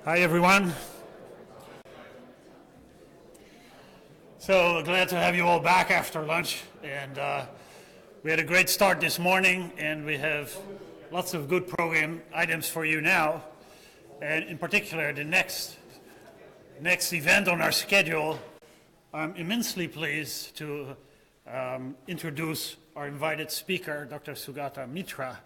Hi, everyone. So glad to have you all back after lunch. And we had a great start this morning, and we have lots of good program items for you now. And in particular, the next event on our schedule, I'm immensely pleased to introduce our invited speaker, Dr. Sugata Mitra,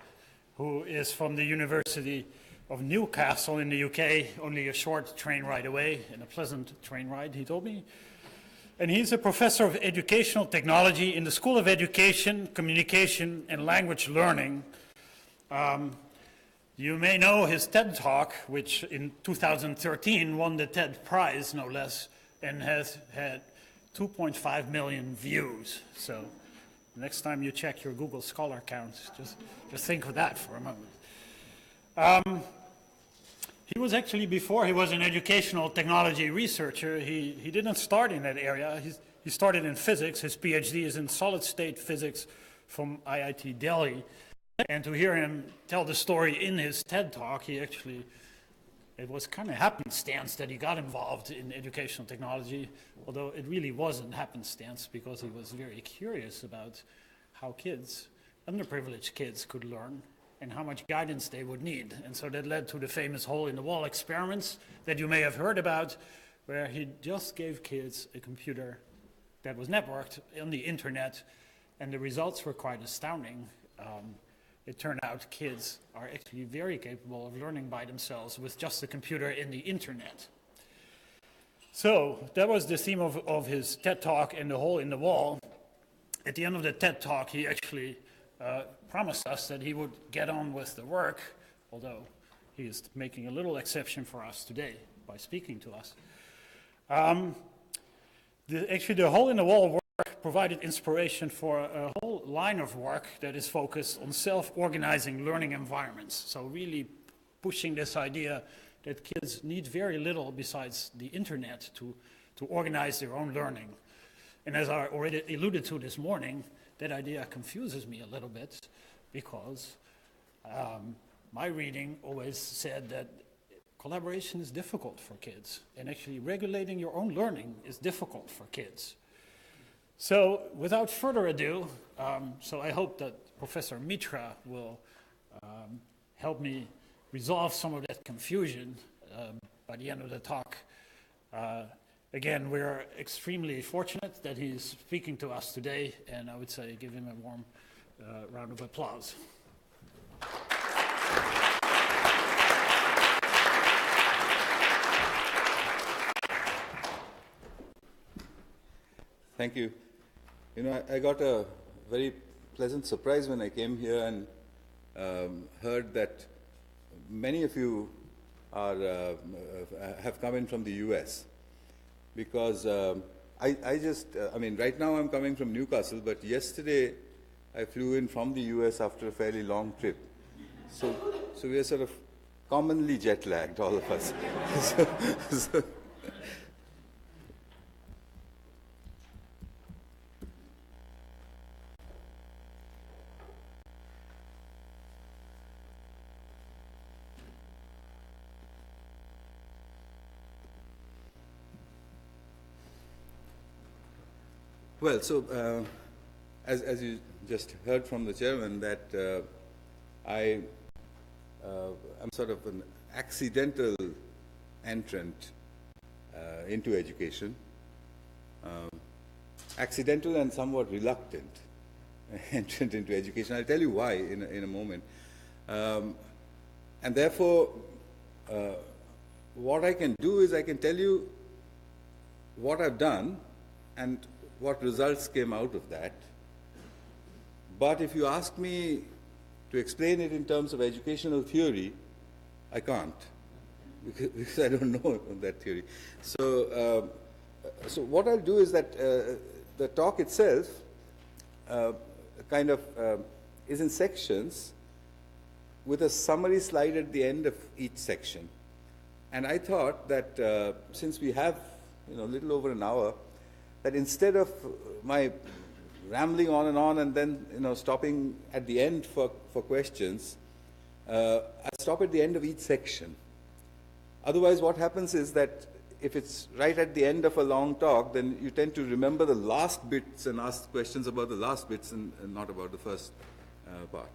who is from the University of Newcastle in the UK, only a short train ride away, and a pleasant train ride, he told me. And he's a professor of educational technology in the School of Education, Communication, and Language Learning. You may know his TED Talk, which in 2013 won the TED Prize, no less, and has had 2.5 million views. So next time you check your Google Scholar account, just think of that for a moment. He was actually, before he was an educational technology researcher, he didn't start in that area. He started in physics. His PhD is in solid-state physics from IIT Delhi. And to hear him tell the story in his TED Talk, it was kind of happenstance that he got involved in educational technology, although it really wasn't happenstance because he was very curious about how kids, underprivileged kids, could learn and how much guidance they would need. And so that led to the famous hole-in-the-wall experiments that you may have heard about, where he just gave kids a computer that was networked on the internet, and the results were quite astounding. It turned out kids are actually very capable of learning by themselves with just a computer and the internet. So that was the theme of his TED Talk and the hole in the wall. At the end of the TED Talk, he actually promised us that he would get on with the work, although he is making a little exception for us today by speaking to us. Actually, the hole in the wall work provided inspiration for a whole line of work that is focused on self-organizing learning environments. So really pushing this idea that kids need very little besides the internet to organize their own learning. And as I already alluded to this morning, that idea confuses me a little bit because my reading always said that collaboration is difficult for kids, and actually regulating your own learning is difficult for kids. So without further ado, so I hope that Professor Mitra will help me resolve some of that confusion by the end of the talk. Again, we're extremely fortunate that he's speaking to us today, and I would say give him a warm round of applause. Thank you. You know, I got a very pleasant surprise when I came here and heard that many of you have come in from the US. Because I mean, right now I'm coming from Newcastle, but yesterday I flew in from the US after a fairly long trip. So we are sort of commonly jet-lagged, all of us. Well, so as you just heard from the chairman, that I am sort of an accidental entrant into education, accidental and somewhat reluctant entrant into education. I'll tell you why in a moment. And therefore, what I can do is I can tell you what I've done and what results came out of that. But if you ask me to explain it in terms of educational theory, I can't, because I don't know that theory. So what I'll do is that the talk itself kind of is in sections with a summary slide at the end of each section. And I thought that since we have a little over an hour, that instead of my rambling on and then stopping at the end for questions, I stop at the end of each section Otherwise, what happens is that if it's right at the end of a long talk, then you tend to remember the last bits and ask questions about the last bits and not about the first part.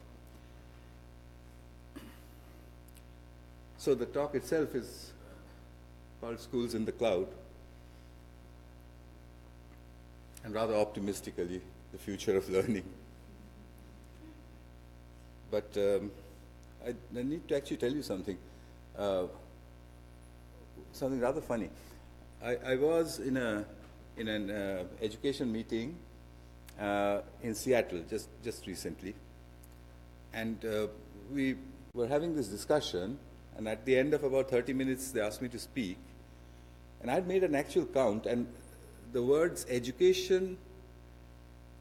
So the talk itself is called Schools in the Cloud, and rather optimistically, the future of learning. But I need to actually tell you something. Something rather funny. I was in an education meeting in Seattle just recently, and we were having this discussion, and at the end of about 30 minutes they asked me to speak, and I'd made an actual count, and the words education,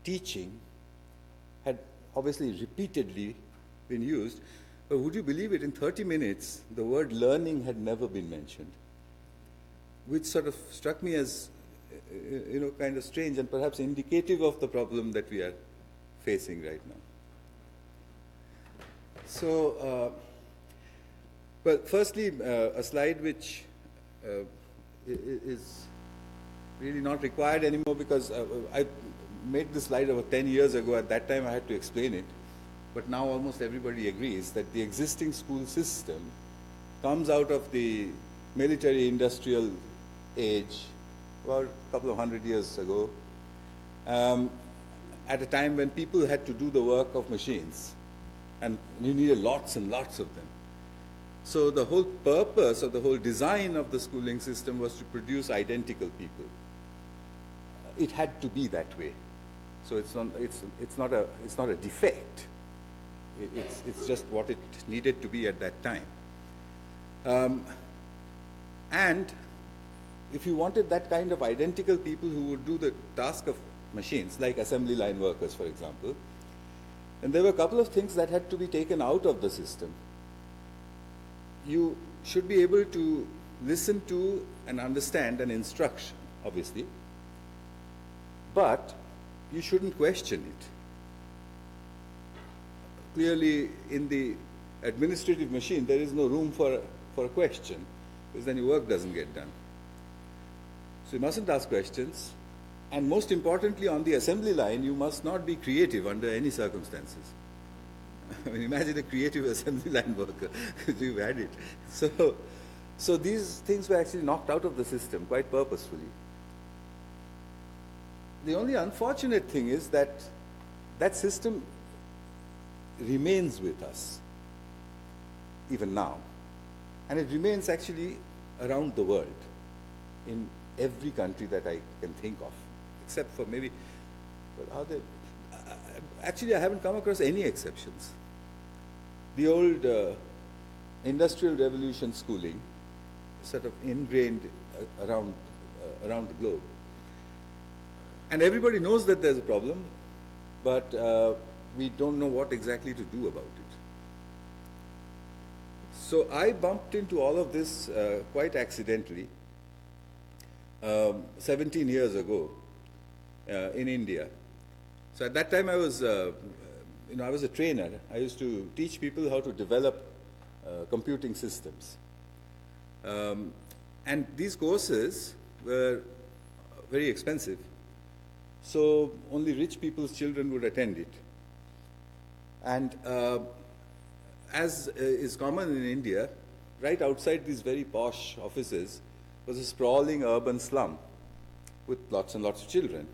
teaching had obviously repeatedly been used, but would you believe it, in 30 minutes the word learning had never been mentioned, which sort of struck me as kind of strange and perhaps indicative of the problem that we are facing right now. So, well, firstly, a slide which is really not required anymore, because I made this slide over 10 years ago. At that time I had to explain it, but now almost everybody agrees that the existing school system comes out of the military industrial age about a couple of 100 years ago, at a time when people had to do the work of machines, and you needed lots and lots of them. So the whole purpose or the whole design of the schooling system was to produce identical people. It had to be that way. So it's not a defect. It's just what it needed to be at that time. And if you wanted that kind of identical people who would do the task of machines, like assembly line workers, for example, then there were a couple of things that had to be taken out of the system. You should be able to listen to and understand an instruction, obviously, but you shouldn't question it. Clearly, in the administrative machine, there is no room for a question, because then your work doesn't get done. So you mustn't ask questions, and most importantly, on the assembly line, you must not be creative under any circumstances. I mean, imagine a creative assembly line worker. You've had it. So these things were actually knocked out of the system quite purposefully. The only unfortunate thing is that that system remains with us, even now. And it remains actually around the world, in every country that I can think of, except for maybe, well, are there, actually I haven't come across any exceptions. The old Industrial Revolution schooling is sort of ingrained around the globe. And everybody knows that there's a problem, but we don't know what exactly to do about it. So I bumped into all of this quite accidentally 17 years ago in India. So at that time I was a trainer. I used to teach people how to develop computing systems. And these courses were very expensive, so only rich people's children would attend it. And as is common in India, right outside these very posh offices was a sprawling urban slum with lots and lots of children.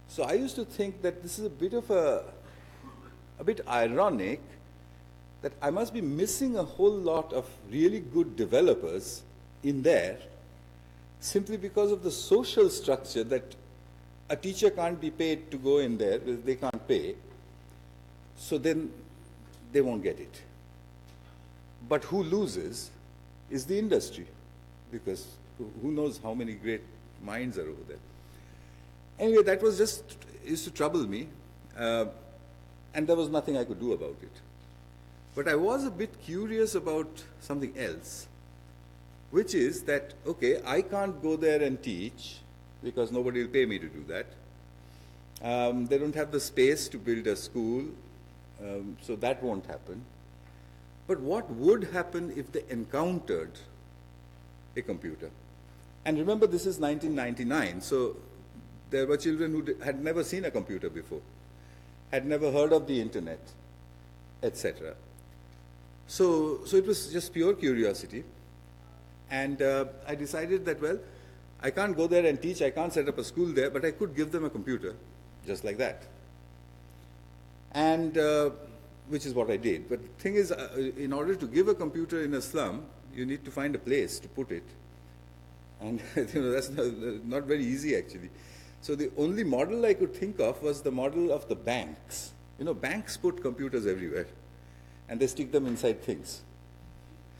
So I used to think that this is a bit ironic that I must be missing a whole lot of really good developers in there simply because of the social structure that a teacher can't be paid to go in there, because they can't pay, so then they won't get it. But who loses is the industry, because who knows how many great minds are over there. Anyway, that was used to trouble me, and there was nothing I could do about it. But I was a bit curious about something else, which is that, okay, I can't go there and teach because nobody will pay me to do that. They don't have the space to build a school, so that won't happen. But what would happen if they encountered a computer. And remember, this is 1999, so there were children who had never seen a computer before, had never heard of the internet, etc. So it was just pure curiosity. And I decided that, well, I can't go there and teach, I can't set up a school there, but I could give them a computer, just like that. And which is what I did. But the thing is, in order to give a computer in a slum, you need to find a place to put it. And that's not very easy, actually. So the only model I could think of was the model of the banks. Banks put computers everywhere, and they stick them inside things.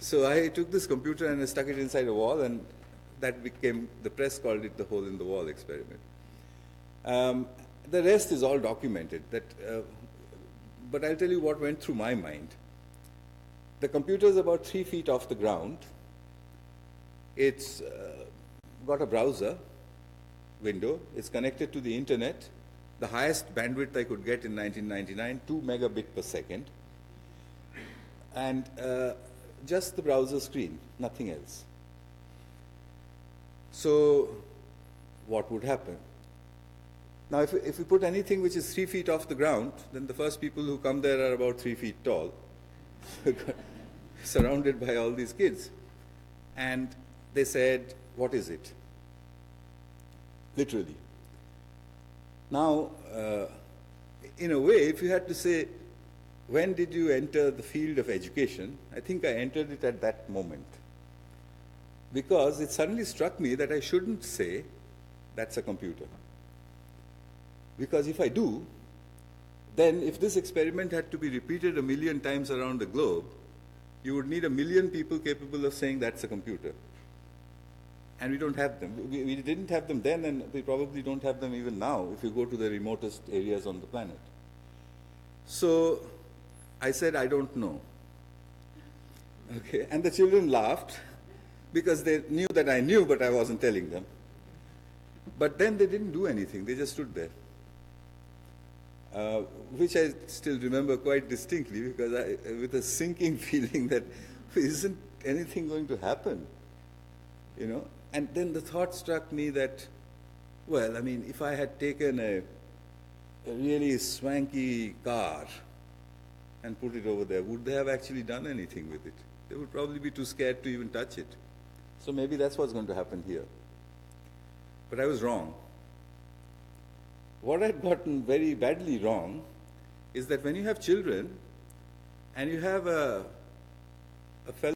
So I took this computer and I stuck it inside a wall, and that became, the press called it the hole in the wall experiment. The rest is all documented. But I'll tell you what went through my mind. The computer is about 3 feet off the ground. It's got a browser window. It's connected to the internet. The highest bandwidth I could get in 1999, 2 megabit per second. And just the browser screen, nothing else. So what would happen? Now, if we put anything which is 3 feet off the ground, then the first people who come there are about 3 feet tall, surrounded by all these kids. And they said, what is it? Literally. Now, in a way, if you had to say, when did you enter the field of education? I think I entered it at that moment. Because it suddenly struck me that I shouldn't say, that's a computer. Because if I do, then if this experiment had to be repeated 1 million times around the globe, you would need 1 million people capable of saying that's a computer. And we don't have them. We didn't have them then, and we probably don't have them even now if you go to the remotest areas on the planet. So I said, I don't know. Okay, and the children laughed because they knew that I knew, but I wasn't telling them. But then they didn't do anything. They just stood there. Which I still remember quite distinctly, because with a sinking feeling that isn't anything going to happen, And then the thought struck me that, well, I mean, if I had taken a really swanky car and put it over there, would they have actually done anything with it? They would probably be too scared to even touch it. So maybe that's what's going to happen here. But I was wrong. What I'd gotten very badly wrong is that when you have children and you have a fellow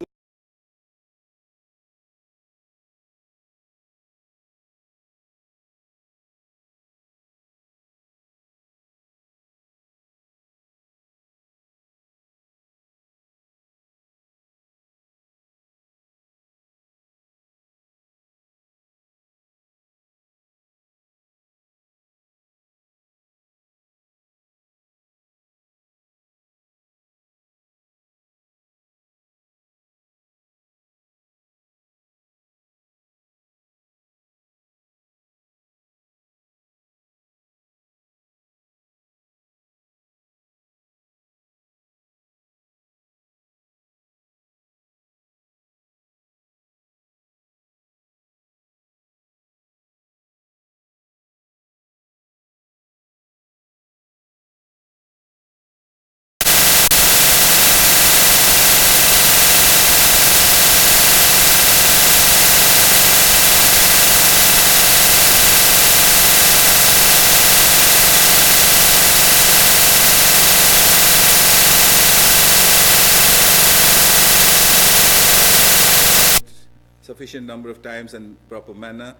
sufficient number of times and proper manner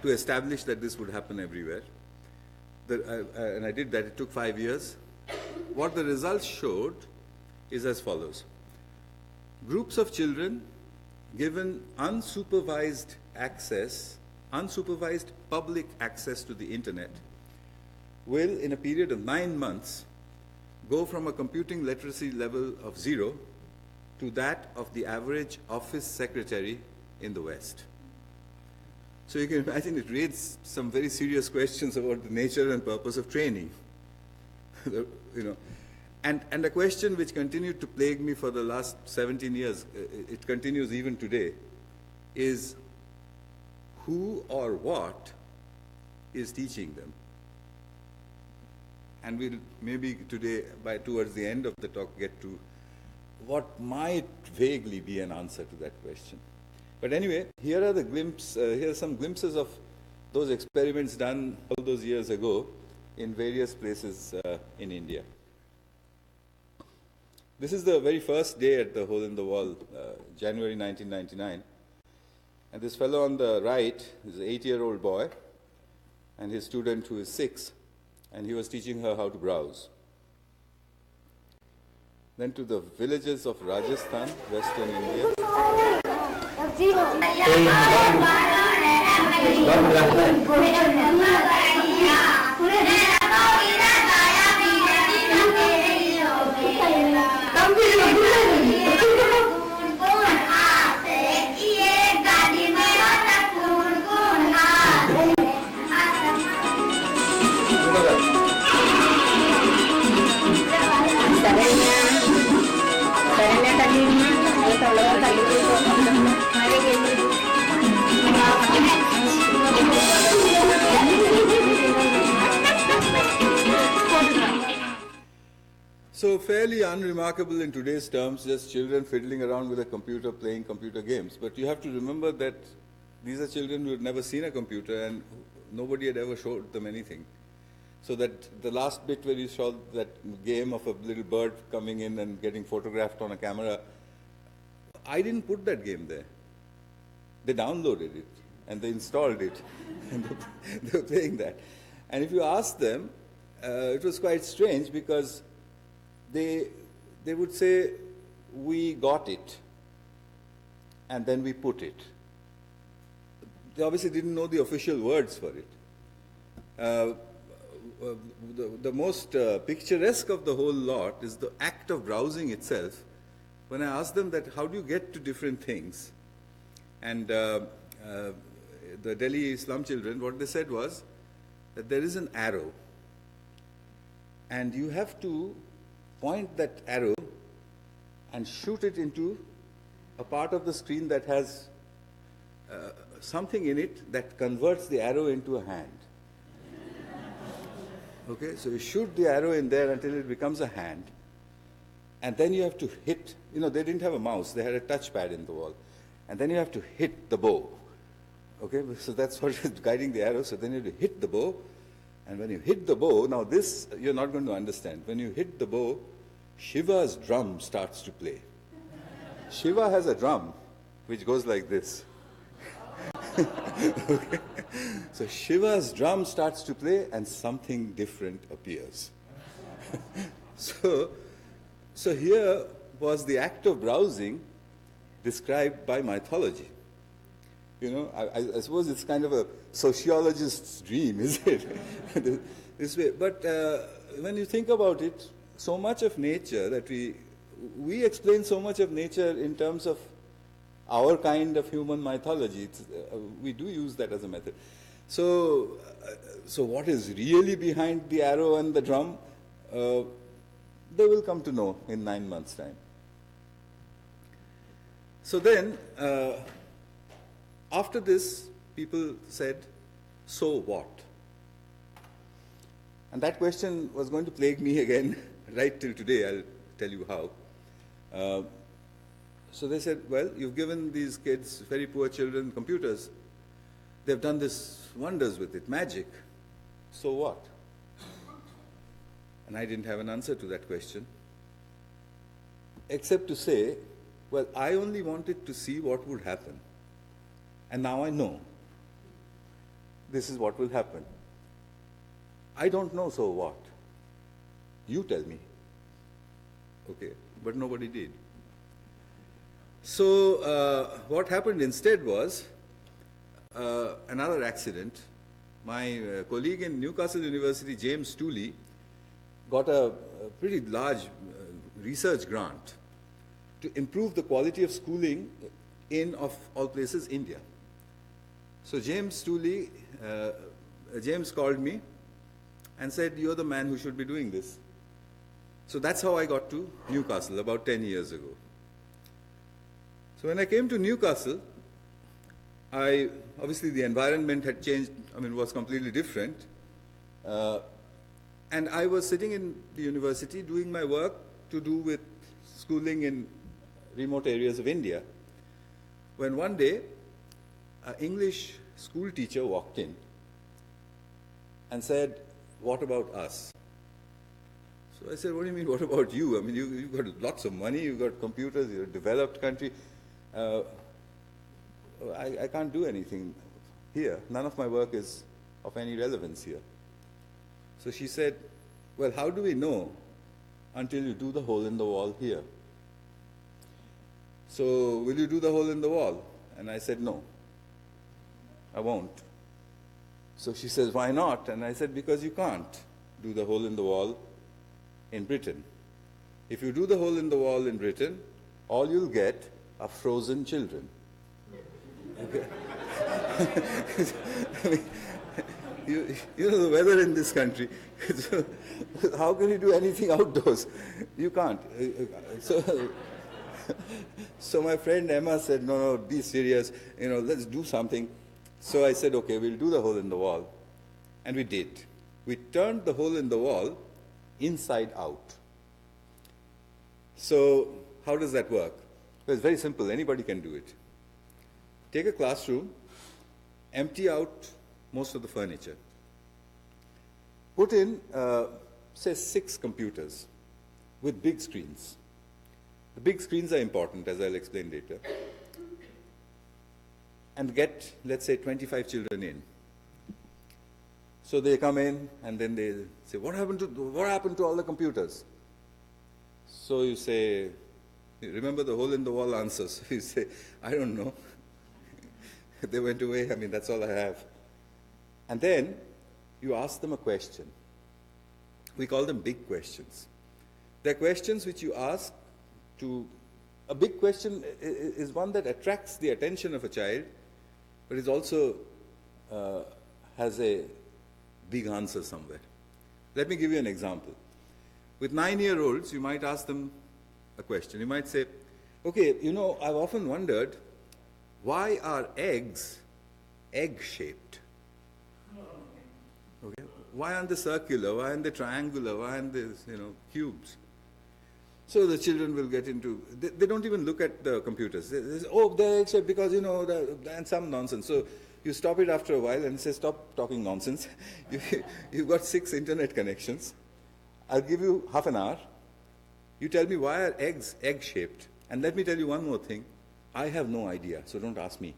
to establish that this would happen everywhere. And I did that. It took 5 years. What the results showed is as follows. Groups of children given unsupervised access, unsupervised public access to the internet will, in a period of 9 months, go from a computing literacy level of 0 to that of the average office secretary in the West. So you can imagine it raises some very serious questions about the nature and purpose of training. And a question which continued to plague me for the last 17 years, it continues even today, is who or what is teaching them. And we'll maybe today, towards the end of the talk, get to what might vaguely be an answer to that question. But anyway, here are some glimpses of those experiments done all those years ago in various places in India. This is the very first day at the Hole in the Wall, January 1999. And this fellow on the right is an 8-year-old boy, and his student who is 6, and he was teaching her how to browse. Then to the villages of Rajasthan, western India. So fairly unremarkable in today's terms, just children fiddling around with a computer, playing computer games. But you have to remember that these are children who had never seen a computer and nobody had ever showed them anything. So that the last bit where you saw that game of a little bird coming in and getting photographed on a camera, I didn't put that game there. They downloaded it and they installed it and they were playing that. And if you ask them, it was quite strange because they would say, we got it and then we put it. They obviously didn't know the official words for it. The most picturesque of the whole lot is the act of browsing itself. When I asked them that, how do you get to different things? And the Delhi slum children, what they said was that there is an arrow. And you have to point that arrow and shoot it into a part of the screen that has something in it that converts the arrow into a hand. Okay, so you shoot the arrow in there until it becomes a hand. And then you have to hit, they didn't have a mouse, they had a touchpad in the wall. And then you have to hit the bow. Okay, so that's what is guiding the arrow. So then you have to hit the bow. And when you hit the bow, now this you're not going to understand. When you hit the bow, Shiva's drum starts to play. Shiva has a drum which goes like this. Okay. So Shiva's drum starts to play and something different appears. So here was the act of browsing described by mythology. I suppose it's kind of a sociologist's dream, is it? This way. But when you think about it, so much of nature that we explain so much of nature in terms of our kind of human mythology. We do use that as a method. So what is really behind the arrow and the drum, they will come to know in 9 months' time. So then, after this, people said, so what? And that question was going to plague me again right till today. I'll tell you how. So they said, well, you've given these kids, very poor children, computers. They've done this wonders with it, magic. So what? And I didn't have an answer to that question, except to say, well, I only wanted to see what would happen. And now I know. This is what will happen. I don't know, so what? You tell me. Okay, but nobody did. So what happened instead was another accident. My colleague in Newcastle University, James Tooley, got a pretty large research grant to improve the quality of schooling in, of all places, India. So James Tooley, James called me and said, you're the man who should be doing this. So that's how I got to Newcastle about 10 years ago. So when I came to Newcastle, Obviously the environment had changed, was completely different. And I was sitting in the university doing my work to do with schooling in remote areas of India, when one day an English school teacher walked in and said, "What about us?" So I said, "What do you mean, what about you? You've got lots of money, you've got computers, you're a developed country. I can't do anything here. None of my work is of any relevance here." So she said, "Well, how do we know until you do the hole in the wall here? So will you do the hole in the wall?" And I said, "No, I won't." So she says, "Why not?" And I said, "Because you can't do the hole in the wall in Britain. If you do the hole in the wall in Britain, all you'll get are frozen children." Okay. You know the weather in this country. So, how can you do anything outdoors? You can't. So my friend Emma said, "No, be serious. Let's do something." So I said, "Okay, we'll do the hole in the wall." And we did. We turned the hole in the wall inside out. So how does that work? Well, it's very simple. Anybody can do it. Take a classroom, empty out most of the furniture. Put in, say, 6 computers with big screens. The big screens are important, as I'll explain later. And get, let's say, 25 children in. So they come in, and then they say, what happened to all the computers?" So you say, remember the hole in the wall answers. You say, "I don't know. They went away. That's all I have." And then you ask them a question. We call them big questions. They're questions which you ask to... A big question is one that attracts the attention of a child, but it also has a big answer somewhere. Let me give you an example. With 9-year-olds, you might ask them a question. You might say, "Okay, I've often wondered, why are eggs egg-shaped? Okay. Why aren't they circular? Why aren't they triangular? Why aren't they, cubes?" So the children will get into, they don't even look at the computers. They say, "Oh, they're egg-shaped because, and some nonsense." So you stop it after a while and say, "Stop talking nonsense. You've got 6 internet connections. I'll give you half an hour. You tell me, why are eggs egg-shaped? And let me tell you one more thing. I have no idea, so don't ask me."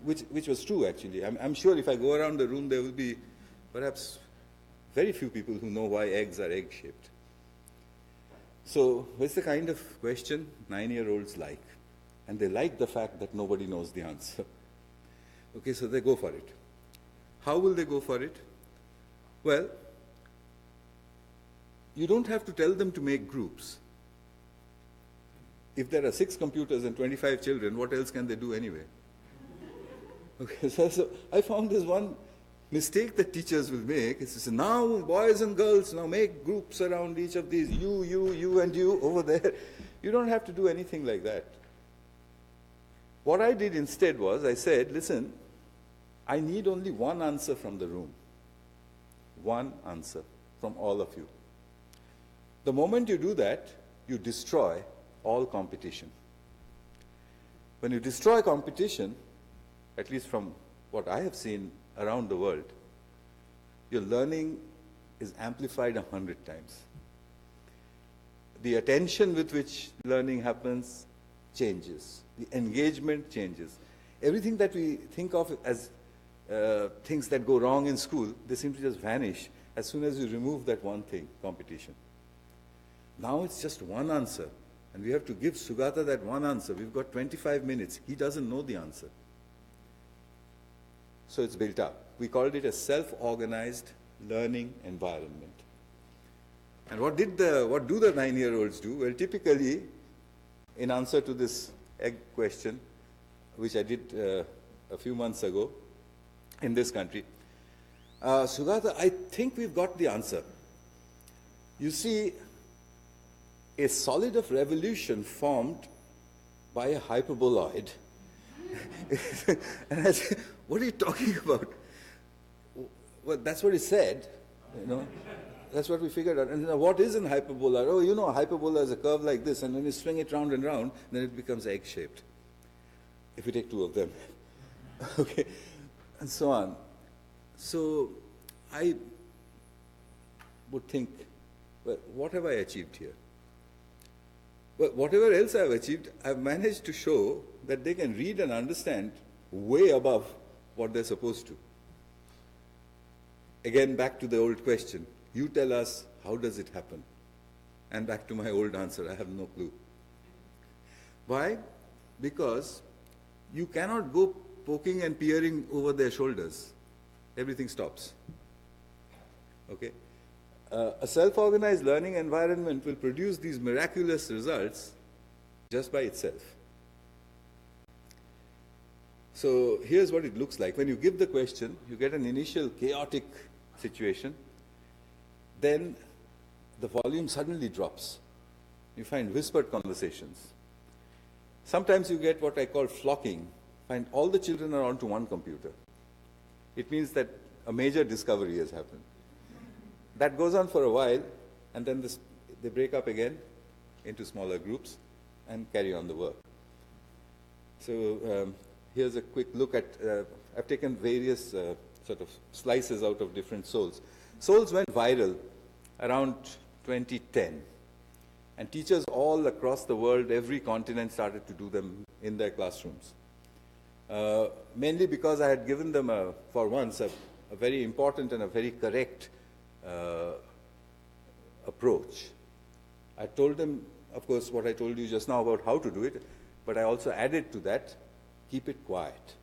Which was true, actually. I'm sure if I go around the room, there will be perhaps very few people who know why eggs are egg-shaped. So it's the kind of question 9-year-olds like. And they like the fact that nobody knows the answer. Okay, so they go for it. How will they go for it? Well, you don't have to tell them to make groups. If there are 6 computers and 25 children, what else can they do anyway? Okay, so I found this one mistake that teachers will make. It's just, "Now, boys and girls, now make groups around each of these. You, and you over there." You don't have to do anything like that. What I did instead was, I said, "Listen, I need only one answer from the room. One answer from all of you. The moment you do that, you destroy all competition. When you destroy competition, at least from what I have seen around the world, your learning is amplified 100 times. The attention with which learning happens changes. The engagement changes. Everything that we think of as things that go wrong in school, they seem to just vanish as soon as you remove that one thing, competition. Now it's just one answer, and we have to give Sugata that one answer. We've got 25 minutes. He doesn't know the answer. So it's built up. We called it a self-organized learning environment. And what do the 9-year-olds do? Well, typically, in answer to this egg question, which I did a few months ago in this country, Sugata, I think we've got the answer. You see, a solid of revolution formed by a hyperboloid And I said, what are you talking about? Well, that's what he said, you know. That's what we figured out. And what is an hyperbola? Oh, you know, a hyperbola is a curve like this, and when you swing it round and round, then it becomes egg-shaped, if you take two of them. Okay, and so on. So I would think, well, what have I achieved here? Well, whatever else I've achieved, I've managed to show that they can read and understand way above what they're supposed to. Again, back to the old question. You tell us, how does it happen? And back to my old answer, I have no clue. Why? Because you cannot go poking and peering over their shoulders. Everything stops. Okay? A self-organized learning environment will produce these miraculous results just by itself. So here's what it looks like. When you give the question, you get an initial chaotic situation. Then the volume suddenly drops. You find whispered conversations. Sometimes you get what I call flocking. Find all the children are onto one computer. It means that a major discovery has happened. That goes on for a while, and then they break up again into smaller groups and carry on the work. So here's a quick look at, I've taken various sort of slices out of different souls. Souls went viral around 2010. And teachers all across the world, every continent, started to do them in their classrooms. Mainly because I had given them, for once, a very important and a very correct approach. I told them, of course, what I told you just now about how to do it, but I also added to that, keep it quiet.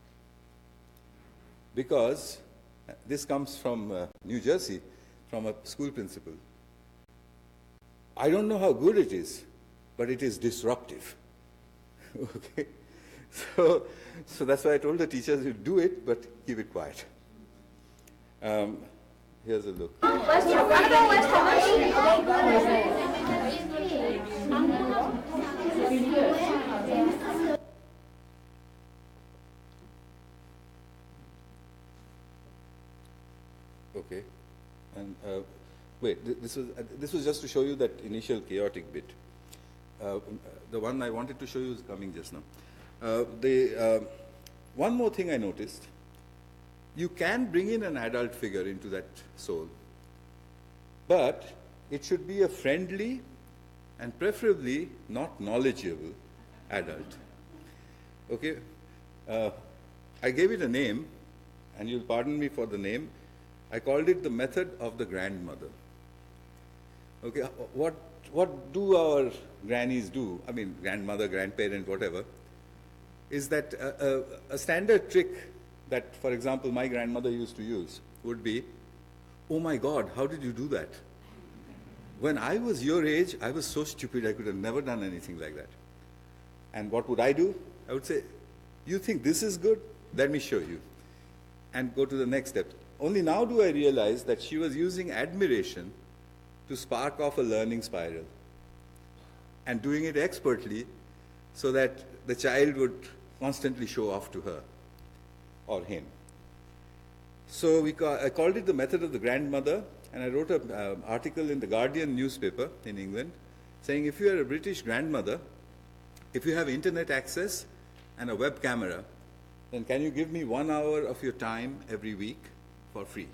Because this comes from New Jersey, from a school principal. I don't know how good it is, but it is disruptive. Okay? So that's why I told the teachers, you do it, but keep it quiet. Here's a look. Okay. And wait, this was just to show you that initial chaotic bit. The one I wanted to show you is coming just now. One more thing I noticed. You can bring in an adult figure into that soul, but it should be a friendly and preferably not knowledgeable adult. Okay? I gave it a name, and you'll pardon me for the name. I called it the method of the grandmother. Okay, what do our grannies do? I mean, grandmother, grandparent, whatever, is that a standard trick that, for example, my grandmother used to use would be, oh my God, how did you do that? When I was your age, I was so stupid, I could have never done anything like that. And what would I do? I would say, you think this is good? Let me show you. And go to the next step. Only now do I realize that she was using admiration to spark off a learning spiral, and doing it expertly so that the child would constantly show off to her or him. So I called it the method of the grandmother, and I wrote an article in the Guardian newspaper in England saying, if you are a British grandmother, if you have internet access and a web camera, then can you give me 1 hour of your time every week for free?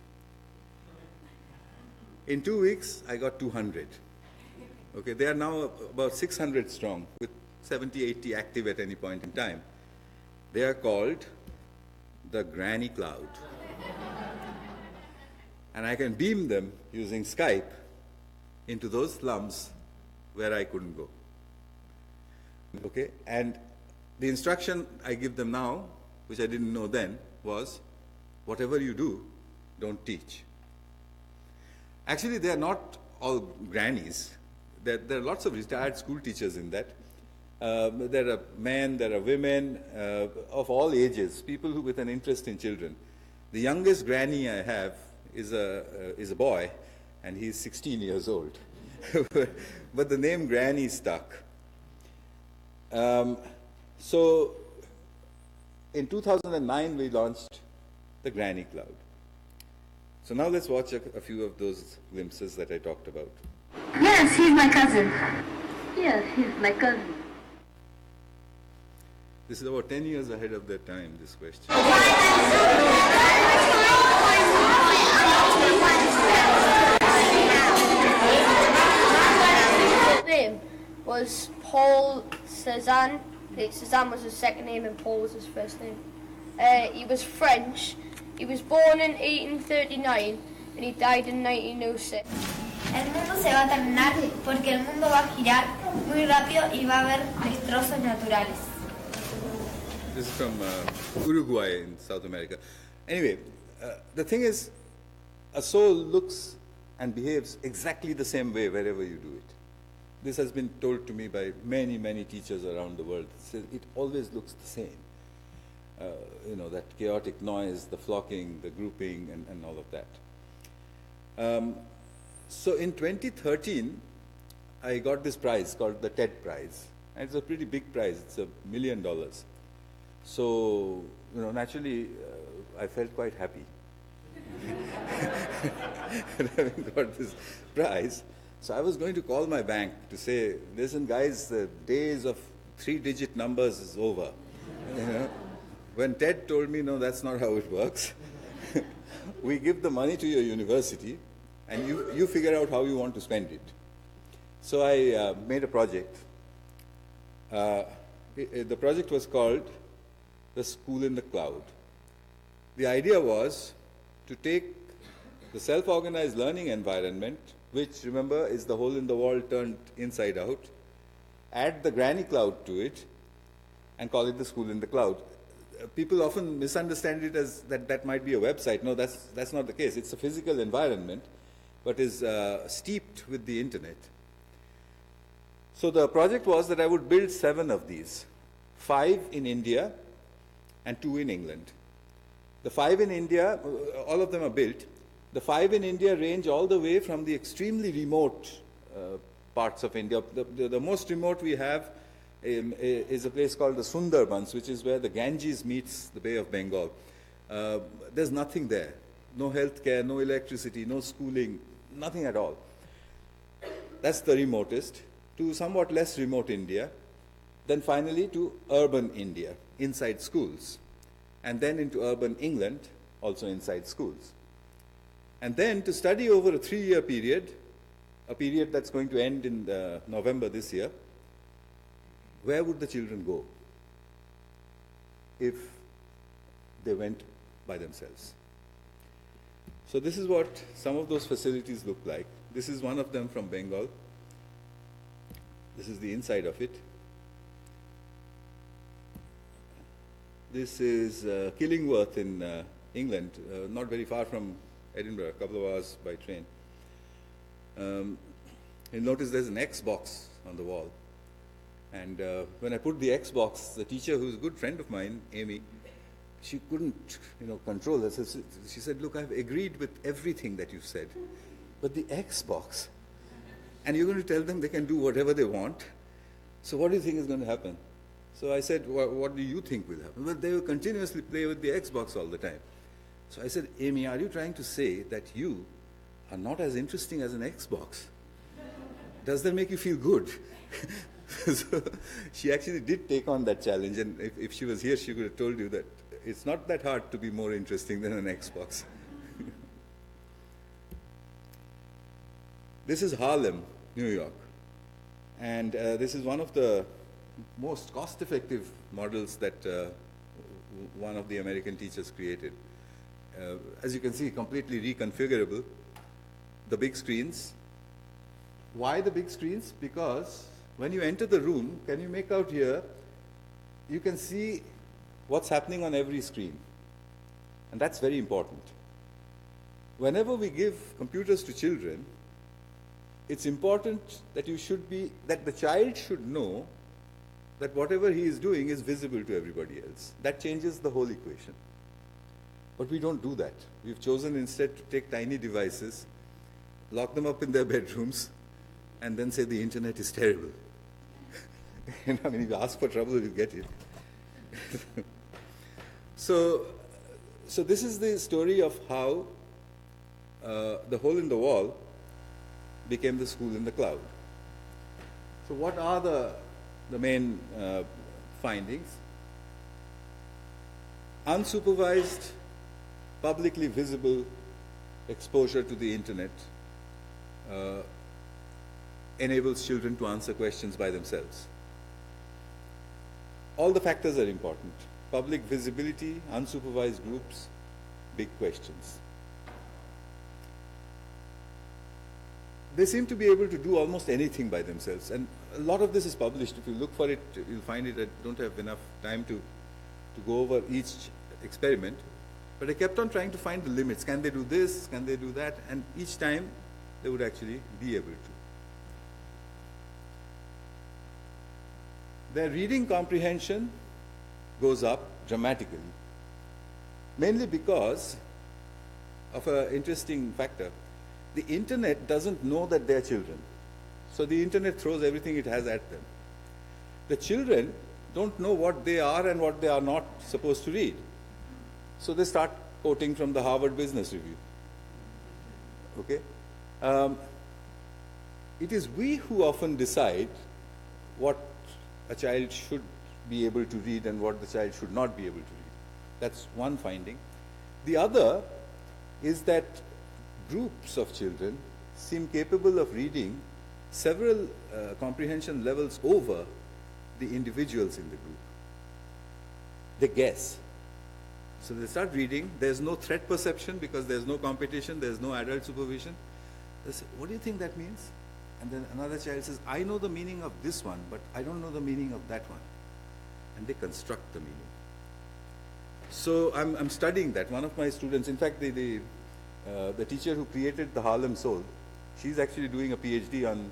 In 2 weeks, I got 200. Okay, they are now about 600 strong, with 70, 80 active at any point in time. They are called the Granny Cloud. And I can beam them using Skype into those slums where I couldn't go. Okay, and the instruction I give them now, which I didn't know then, was, whatever you do, don't teach. Actually, they are not all grannies. There are lots of retired school teachers in that. There are men, there are women of all ages, people with an interest in children. The youngest granny I have is a boy, and he's 16 years old. But the name Granny stuck. So in 2009, we launched the Granny Cloud. So now let's watch a few of those glimpses that I talked about. Yes, he's my cousin. Yes, he's my cousin. This is about 10 years ahead of their time, this question. His name was Paul Cézanne. Cézanne was his second name and Paul was his first name. He was French. He was born in 1839 and he died in 1906. El mundo se va a terminar porque el mundo va a girar muy rápido y va a haber destrozos naturales. This is from Uruguay in South America. Anyway, the thing is, a soul looks and behaves exactly the same way wherever you do it. This has been told to me by many, many teachers around the world. It always looks the same. You know, that chaotic noise, the flocking, the grouping, and all of that. So in 2013, I got this prize called the TED Prize. And it's a pretty big prize. It's $1 million. So, you know, naturally, I felt quite happy having got this prize. So I was going to call my bank to say, listen guys, the days of 3-digit numbers is over. You know? When Ted told me, no, that's not how it works. We give the money to your university and you figure out how you want to spend it. So I made a project. The project was called The School in the Cloud. The idea was to take the self-organized learning environment, which, remember, is the hole in the wall turned inside out, add the granny cloud to it, and call it the school in the cloud. People often misunderstand it as that might be a website. No, that's not the case. It's a physical environment, but is steeped with the internet. So the project was that I would build 7 of these, 5 in India and 2 in England. The 5 in India, all of them are built. The 5 in India range all the way from the extremely remote parts of India. The most remote we have is a place called the Sundarbans, which is where the Ganges meets the Bay of Bengal. There's nothing there. No healthcare, no electricity, no schooling, nothing at all. That's the remotest. To somewhat less remote India. Then finally to urban India, inside schools. And then into urban England, also inside schools. And then to study over a 3-year period, a period that's going to end in November this year, where would the children go if they went by themselves? So this is what some of those facilities look like. This is one of them from Bengal. This is the inside of it. This is Killingworth in England, not very far from Edinburgh, a couple of hours by train. You'll notice there's an Xbox on the wall. And when I put the Xbox, the teacher, who's a good friend of mine, Amy, she couldn't, control her. So she said, look, I've agreed with everything that you've said, but the Xbox, and you're going to tell them they can do whatever they want. So what do you think is going to happen? So I said, what do you think will happen? Well, they will continuously play with the Xbox all the time. So I said, Amy, are you trying to say that you are not as interesting as an Xbox? Does that make you feel good? So she actually did take on that challenge, and if she was here, she could have told you that it's not that hard to be more interesting than an Xbox. This is Harlem, New York. And this is one of the most cost-effective models that one of the American teachers created. As you can see, completely reconfigurable. The big screens. Why the big screens? Because when you enter the room, can you make out here, you can see what's happening on every screen. And that's very important. Whenever we give computers to children, it's important that that the child should know that whatever he is doing is visible to everybody else. That changes the whole equation. But we don't do that. We've chosen instead to take tiny devices, lock them up in their bedrooms, and then say the internet is terrible. I mean, if you ask for trouble, you get it. So this is the story of how the hole in the wall became the school in the cloud. So what are the main findings? Unsupervised, publicly visible exposure to the internet enables children to answer questions by themselves. All the factors are important. Public visibility, unsupervised groups, big questions. They seem to be able to do almost anything by themselves, and a lot of this is published. If you look for it, you'll find it. I don't have enough time to go over each experiment, but I kept on trying to find the limits. Can they do this? Can they do that? And each time, they would actually be able to. Their reading comprehension goes up dramatically, mainly because of an interesting factor. The internet doesn't know that they're children. So the internet throws everything it has at them. The children don't know what they are and what they are not supposed to read. So they start quoting from the Harvard Business Review. Okay? It is we who often decide what a child should be able to read and what the child should not be able to read. That's one finding. The other is that groups of children seem capable of reading several comprehension levels over the individuals in the group. They guess. So they start reading. There's no threat perception because there's no competition, there's no adult supervision. They say, what do you think that means? And then another child says, I know the meaning of this one, but I don't know the meaning of that one. And they construct the meaning. So I'm studying that. One of my students, in fact, the teacher who created the Harlem Soul, she's actually doing a PhD on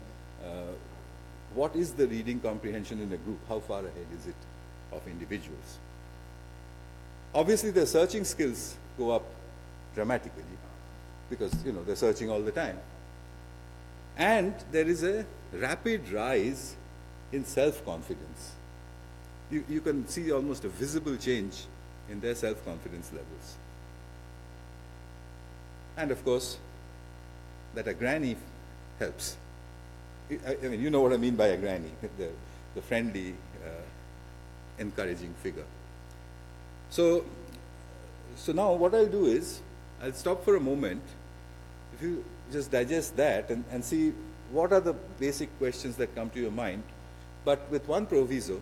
what is the reading comprehension in a group, how far ahead is it of individuals. Obviously, their searching skills go up dramatically because, they're searching all the time. And there is a rapid rise in self-confidence. You can see almost a visible change in their self-confidence levels. And of course, that a granny helps. I mean, you know what I mean by a granny, the friendly, encouraging figure. So now what I'll do is, I'll stop for a moment. If you just digest that and see what are the basic questions that come to your mind, but with one proviso,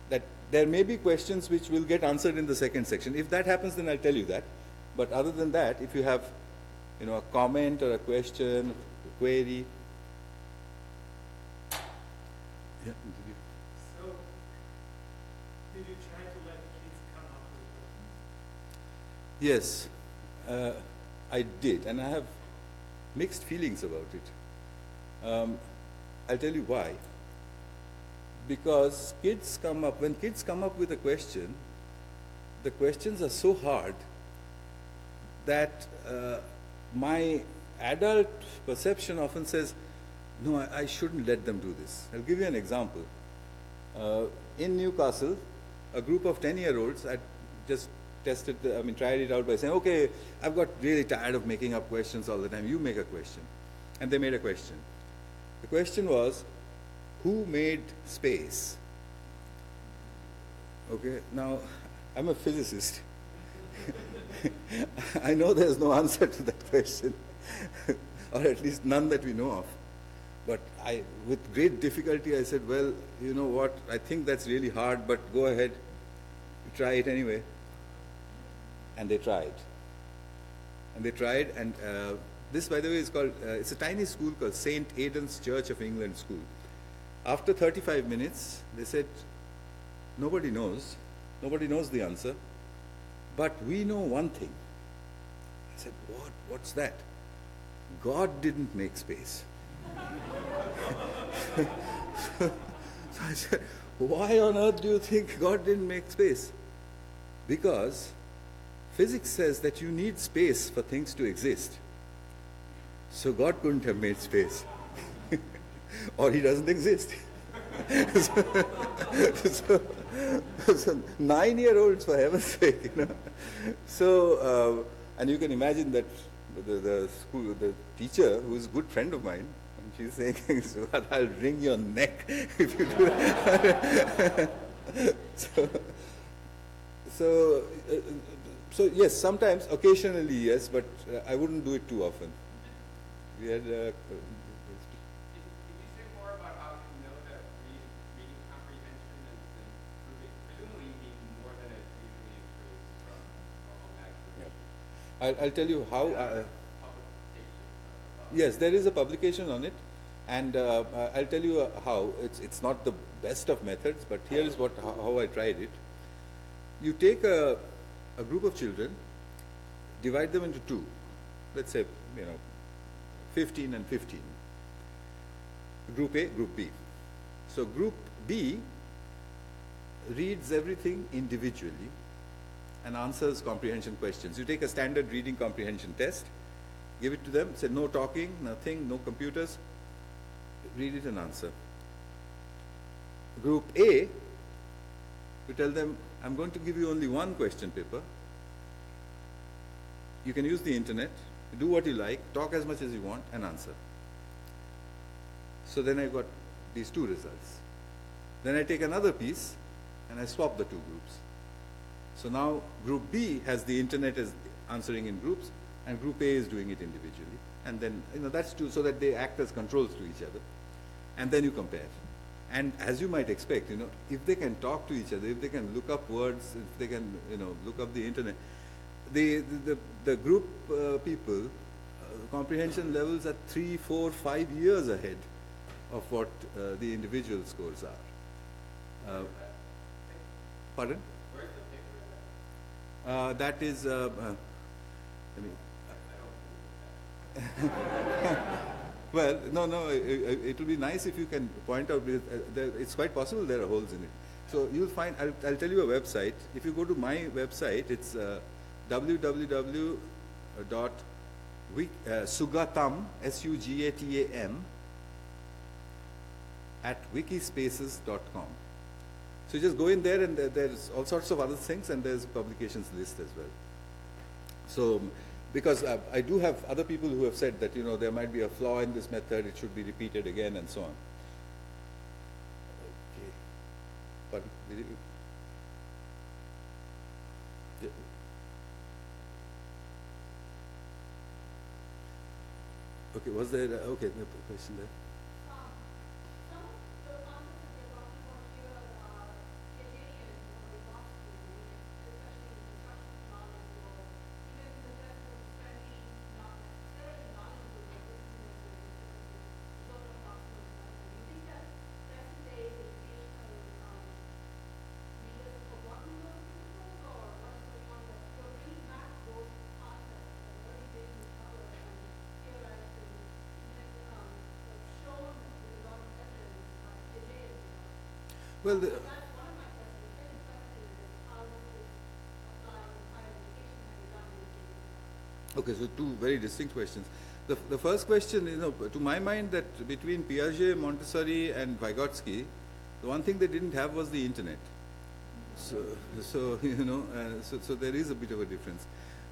that there may be questions which will get answered in the second section. If that happens, then I'll tell you that. But other than that, if you have a comment or a question, a query. Yeah. So, did you try to let the kids come up with Yes, I did, and I have mixed feelings about it. I'll tell you why. Because when kids come up with a question, the questions are so hard that my adult perception often says, no, I shouldn't let them do this. I'll give you an example. In Newcastle, a group of 10-year-olds had just tried it out by saying, okay, I've got really tired of making up questions all the time. You make a question. And they made a question. The question was, who made space? Okay, now, I'm a physicist. I know there's no answer to that question, or at least none that we know of. But with great difficulty, I said, well, you know what, I think that's really hard, but go ahead, try it anyway. And they tried. And this, by the way, is called, it's a tiny school called St. Aidan's Church of England School. After 35 minutes, they said, nobody knows the answer, but we know one thing. I said, what's that? God didn't make space. So I said, why on earth do you think God didn't make space? Because physics says that you need space for things to exist. So God couldn't have made space. Or he doesn't exist. so, so 9-year-olds, for heaven's sake, you know. So, and you can imagine that the teacher, who is a good friend of mine, and she's saying, Sugata, I'll wring your neck if you do that. So yes, sometimes, occasionally, yes, but I wouldn't do it too often. We had. Can you say more about how you know that reading comprehension is improving? Presumably, you need more than it usually improves from normal magazine. I'll tell you how. Publication. Yes, there is a publication on it, and I'll tell you how. It's not the best of methods, but here is how I tried it. You take a group of children, divide them into two. Let's say, 15 and 15. Group A, Group B. So Group B reads everything individually and answers comprehension questions. You take a standard reading comprehension test, give it to them, say no talking, nothing, no computers, read it and answer. Group A, you tell them, I'm going to give you only one question paper. You can use the internet, do what you like, talk as much as you want, and answer. So then I got these two results. Then I take another piece and I swap the two groups. So now Group B has the internet as answering in groups, and Group A is doing it individually. And then, that's so that they act as controls to each other. And then you compare. And as you might expect, if they can talk to each other, if they can look up words, if they can, look up the internet, the group people, comprehension levels are 3, 4, 5 years ahead of what the individual scores are. Pardon? Where's the paper? That is, well, no, it will be nice if you can point out, because it's quite possible there are holes in it. So you'll find, I'll tell you a website. If you go to my website, it's www.sugatam, S-U-G-A-T-A-M, @wikispaces.com. So you just go in there, and there's all sorts of other things, and there's publications list as well. So, because I do have other people who have said that, there might be a flaw in this method, it should be repeated again, and so on. Okay. But okay, was there, okay, no question there? Well, okay, so two very distinct questions. The first question, to my mind, that between Piaget, Montessori, and Vygotsky, the one thing they didn't have was the internet. So there is a bit of a difference.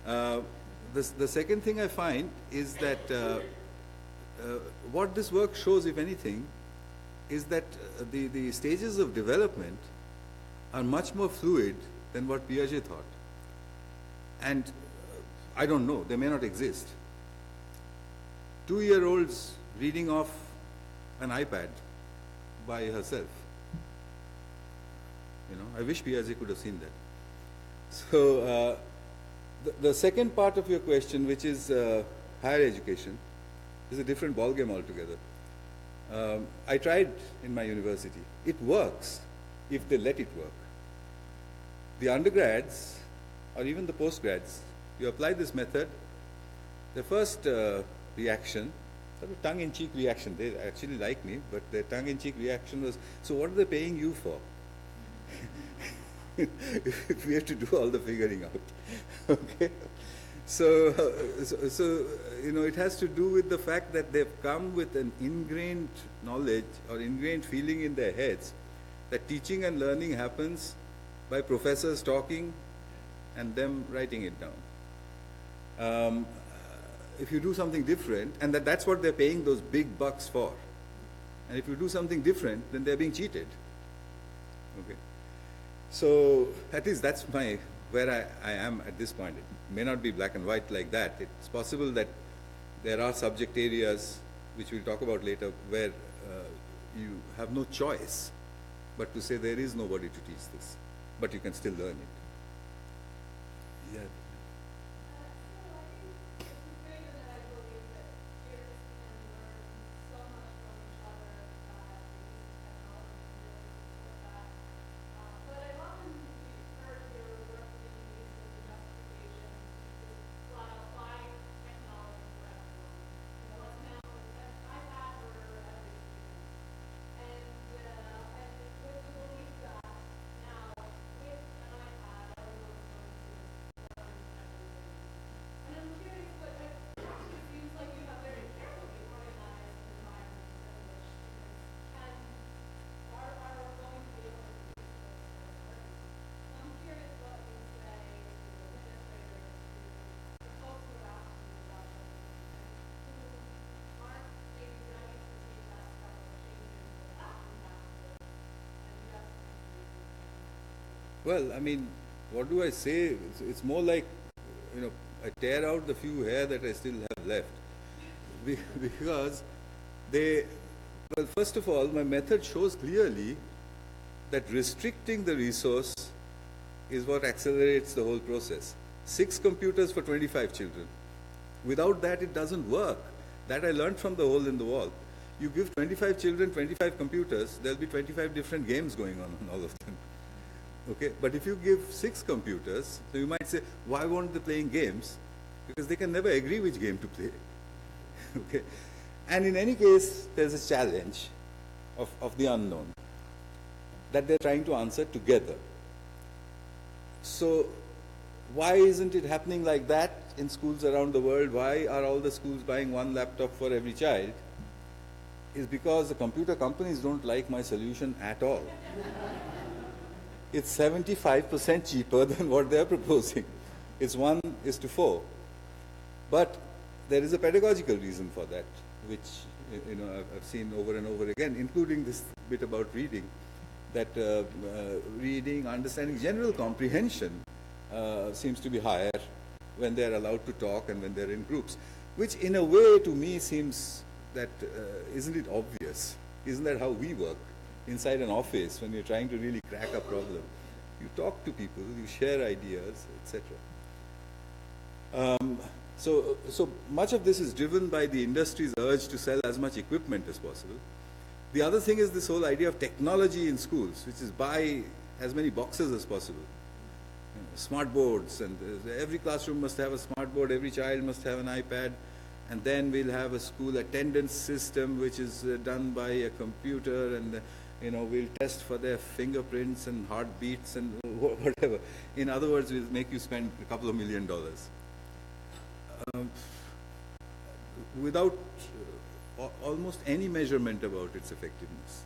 The second thing I find is that what this work shows, if anything, is that the stages of development are much more fluid than what Piaget thought. And I don't know, they may not exist. 2-year-olds reading off an iPad by herself. I wish Piaget could have seen that. So the second part of your question, which is higher education, is a different ballgame altogether. I tried in my university. It works if they let it work. The undergrads, or even the postgrads, you apply this method, the first reaction, sort of tongue-in-cheek reaction, they actually like me, but their tongue-in-cheek reaction was, so what are they paying you for? If we have to do all the figuring out. Okay? So, it has to do with the fact that they've come with an ingrained knowledge or ingrained feeling in their heads that teaching and learning happens by professors talking and them writing it down. If you do something different, and that's what they're paying those big bucks for, and if you do something different, then they're being cheated. Okay. So at least that's where I am at this point. It may not be black and white like that. It's possible that there are subject areas, which we'll talk about later, where you have no choice but to say there is nobody to teach this, but you can still learn it. Yeah. Well, I mean, what do I say? It's more like, I tear out the few hair that I still have left. Because well, first of all, my method shows clearly that restricting the resource is what accelerates the whole process. 6 computers for 25 children. Without that, it doesn't work. That I learned from the hole in the wall. You give 25 children 25 computers, there'll be 25 different games going on all of them. Okay, but if you give 6 computers, so you might say, why won't they playing games? Because they can never agree which game to play. Okay, and in any case, there's a challenge of the unknown that they're trying to answer together. So why isn't it happening like that in schools around the world? Why are all the schools buying 1 laptop for every child? Is because the computer companies don't like my solution at all. It's 75% cheaper than what they're proposing. It's 1:4. But there is a pedagogical reason for that, which I've seen over and over again, including this bit about reading, that reading, understanding, general comprehension seems to be higher when they're allowed to talk and when they're in groups, which in a way to me seems that, isn't it obvious? Isn't that how we work? Inside an office, when you're trying to really crack a problem, you talk to people, you share ideas, etc. So much of this is driven by the industry's urge to sell as much equipment as possible. The other thing is this whole idea of technology in schools, which is buy as many boxes as possible. Smart boards, and every classroom must have a smart board, every child must have an iPad, and then we'll have a school attendance system which is done by a computer, and we'll test for their fingerprints and heartbeats and whatever. In other words, we'll make you spend a couple of $1 million. Without almost any measurement about its effectiveness.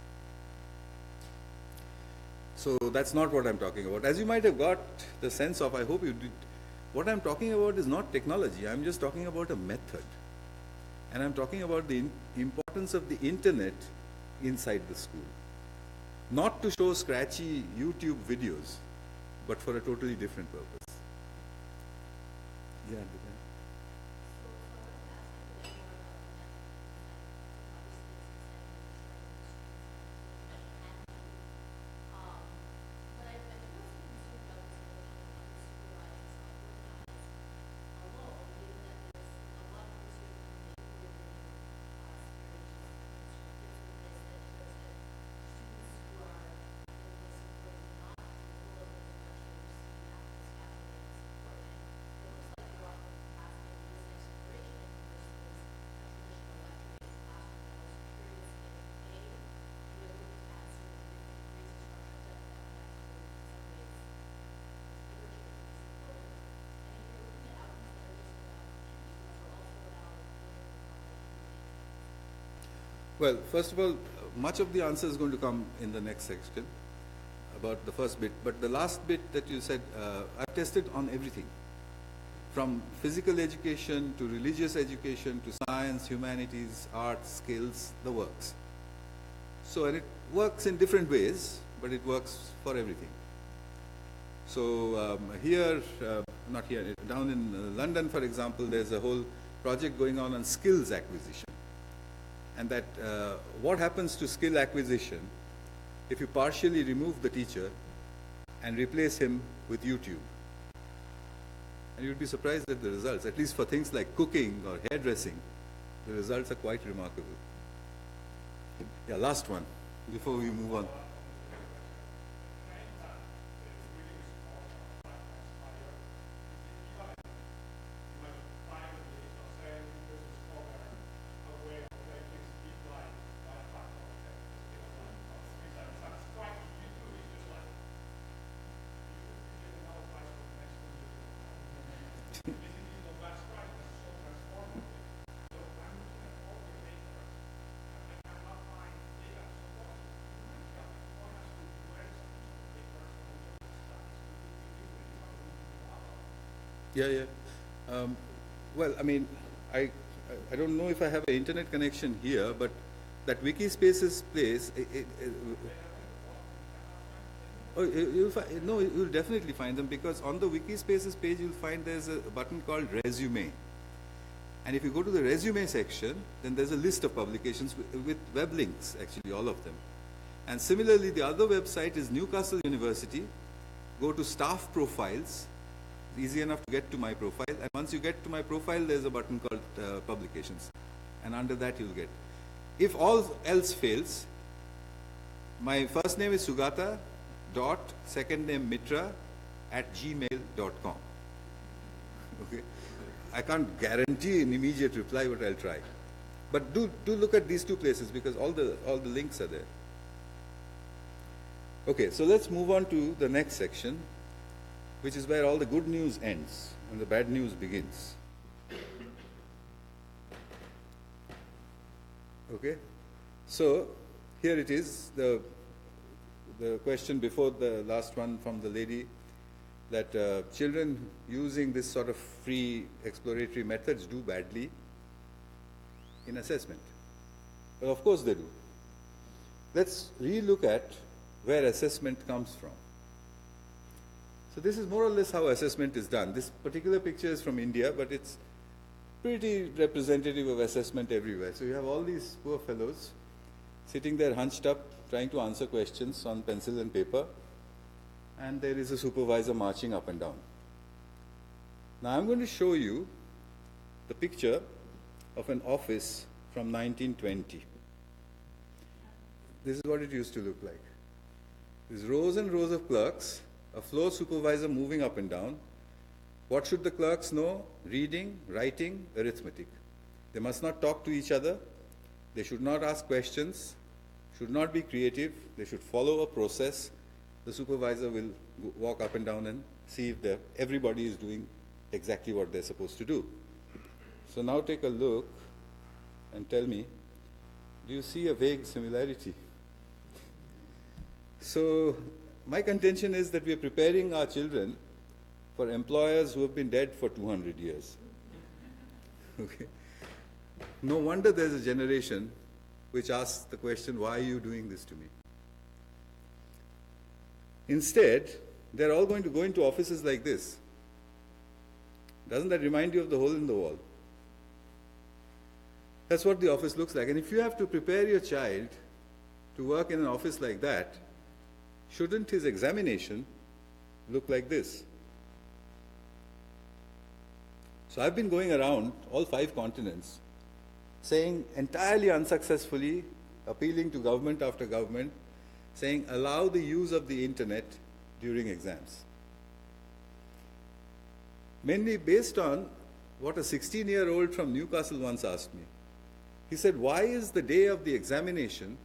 So that's not what I'm talking about. As you might have got the sense of, I hope you did, what I'm talking about is not technology. I'm just talking about a method. And I'm talking about the importance of the internet inside the school. Not to show scratchy YouTube videos, but for a totally different purpose. Yeah. Well, first of all, much of the answer is going to come in the next section about the first bit. But the last bit that you said, I've tested on everything. From physical education to religious education to science, humanities, arts, skills, the works. So, and it works in different ways, but it works for everything. So here, not here, down in London, for example, there's a whole project going on skills acquisition. And that what happens to skill acquisition if you partially remove the teacher and replace him with YouTube? And you'd be surprised at the results, at least for things like cooking or hairdressing. The results are quite remarkable. Yeah, last one, before we move on. Yeah, yeah. Well, I mean, I don't know if I have an internet connection here, but that Wikispaces place, you'll definitely find them, because on the Wikispaces page you'll find there's a button called Resume. And if you go to the Resume section, then there's a list of publications with web links, actually, all of them. And similarly, the other website is Newcastle University. Go to Staff Profiles. Easy enough to get to my profile, and once you get to my profile, there's a button called Publications, and under that you'll get. If all else fails, my first name is Sugata dot second name Mitra @gmail.com. Okay, I can't guarantee an immediate reply, but I'll try. But do look at these two places, because all the links are there. Okay, so let's move on to the next section, which is where all the good news ends and the bad news begins. Okay, so here it is, the question before the last one from the lady, that children using this sort of free exploratory methods do badly in assessment. Well, of course they do. Let's re-look at where assessment comes from. So this is more or less how assessment is done. This particular picture is from India, but it's pretty representative of assessment everywhere. So you have all these poor fellows sitting there hunched up, trying to answer questions on pencil and paper, and there is a supervisor marching up and down. Now I'm going to show you the picture of an office from 1920. This is what it used to look like. There's rows and rows of clerks, a floor supervisor moving up and down. What should the clerks know? Reading, writing, arithmetic. They must not talk to each other. They should not ask questions, should not be creative. They should follow a process. The supervisor will walk up and down and see if everybody is doing exactly what they're supposed to do. So now take a look and tell me, do you see a vague similarity? So my contention is that we are preparing our children for employers who have been dead for 200 years. Okay. No wonder there's a generation which asks the question, why are you doing this to me? Instead, they're all going to go into offices like this. Doesn't that remind you of the hole in the wall? That's what the office looks like. And if you have to prepare your child to work in an office like that, shouldn't his examination look like this? So I've been going around all 5 continents saying, entirely unsuccessfully, appealing to government after government, saying allow the use of the internet during exams. Mainly based on what a 16-year-old from Newcastle once asked me. He said, why is the day of the examination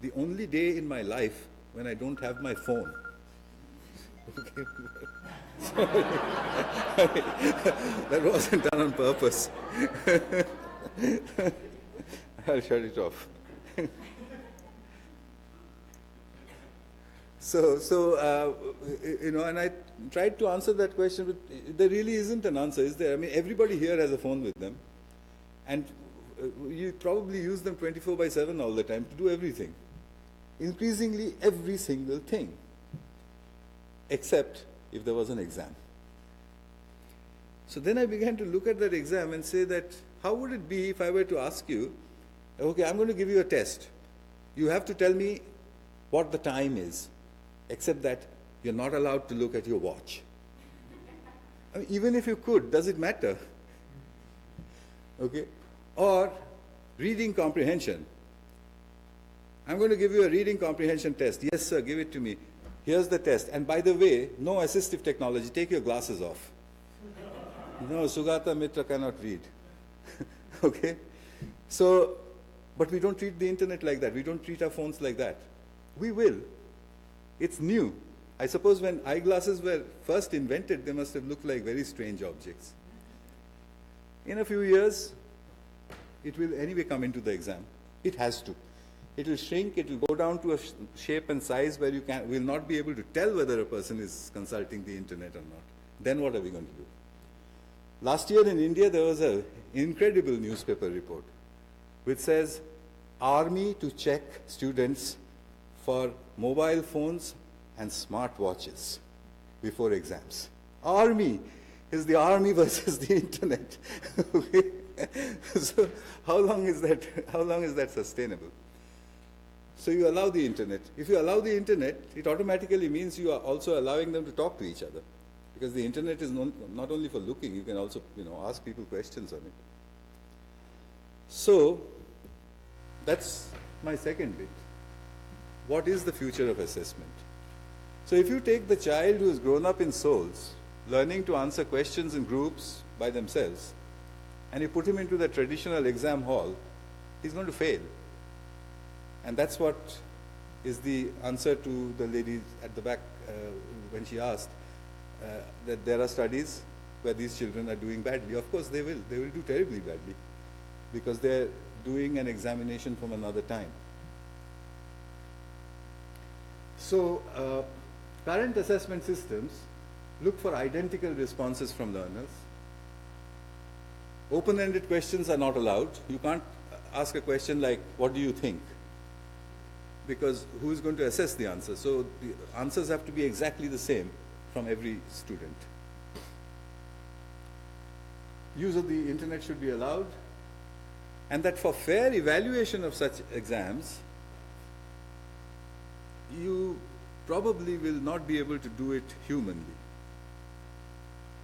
the only day in my life when I don't have my phone? Okay. Sorry. That wasn't done on purpose. I'll shut it off. And I tried to answer that question, but there really isn't an answer, is there? I mean, everybody here has a phone with them, and you probably use them 24/7 all the time to do everything. Increasingly, every single thing, except if there was an exam. So then I began to look at that exam and say that, how would it be if I were to ask you, okay, I'm going to give you a test. You have to tell me what the time is, except that you're not allowed to look at your watch. I mean, even if you could, does it matter? Okay? Or reading comprehension. I'm going to give you a reading comprehension test. Yes, sir, give it to me. Here's the test. And by the way, no assistive technology. Take your glasses off. No, Sugata Mitra cannot read. Okay? So, but we don't treat the internet like that. We don't treat our phones like that. We will. It's new. I suppose when eyeglasses were first invented, they must have looked like very strange objects. In a few years, it will anyway come into the exam. It has to. It will shrink, it will go down to a shape and size where you will not be able to tell whether a person is consulting the internet or not. Then what are we going to do? Last year in India, there was an incredible newspaper report which says, Army to check students for mobile phones and smart watches before exams. Army is the army versus the internet. Okay? So how long is that sustainable? So you allow the internet. If you allow the internet, it automatically means you are also allowing them to talk to each other. Because the internet is not only for looking, you can also ask people questions on it. So that's my second bit. What is the future of assessment? So if you take the child who has grown up in souls, learning to answer questions in groups by themselves, and you put him into the traditional exam hall, he's going to fail. And that's what is the answer to the lady at the back when she asked that there are studies where these children are doing badly. Of course they will. They will do terribly badly because they're doing an examination from another time. So current assessment systems look for identical responses from learners. Open-ended questions are not allowed. You can't ask a question like, what do you think? Because who is going to assess the answer? So the answers have to be exactly the same from every student. Use of the internet should be allowed, and that for fair evaluation of such exams, you probably will not be able to do it humanly.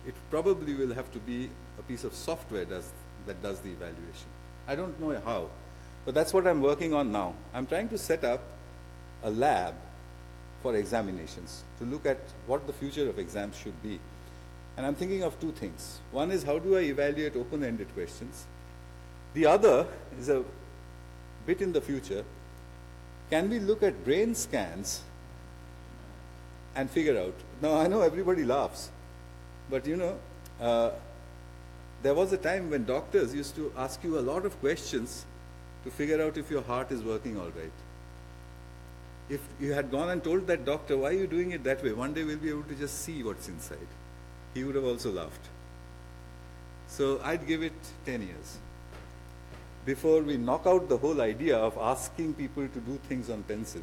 It probably will have to be a piece of software that does the evaluation. I don't know how, but that's what I'm working on now. I'm trying to set up a lab for examinations to look at what the future of exams should be. And I'm thinking of two things. One is, how do I evaluate open-ended questions? The other is a bit in the future. Can we look at brain scans and figure out? Now, I know everybody laughs, but there was a time when doctors used to ask you a lot of questions to figure out if your heart is working all right. If you had gone and told that doctor, why are you doing it that way? One day we'll be able to just see what's inside. He would have also laughed. So I'd give it 10 years before we knock out the whole idea of asking people to do things on pencil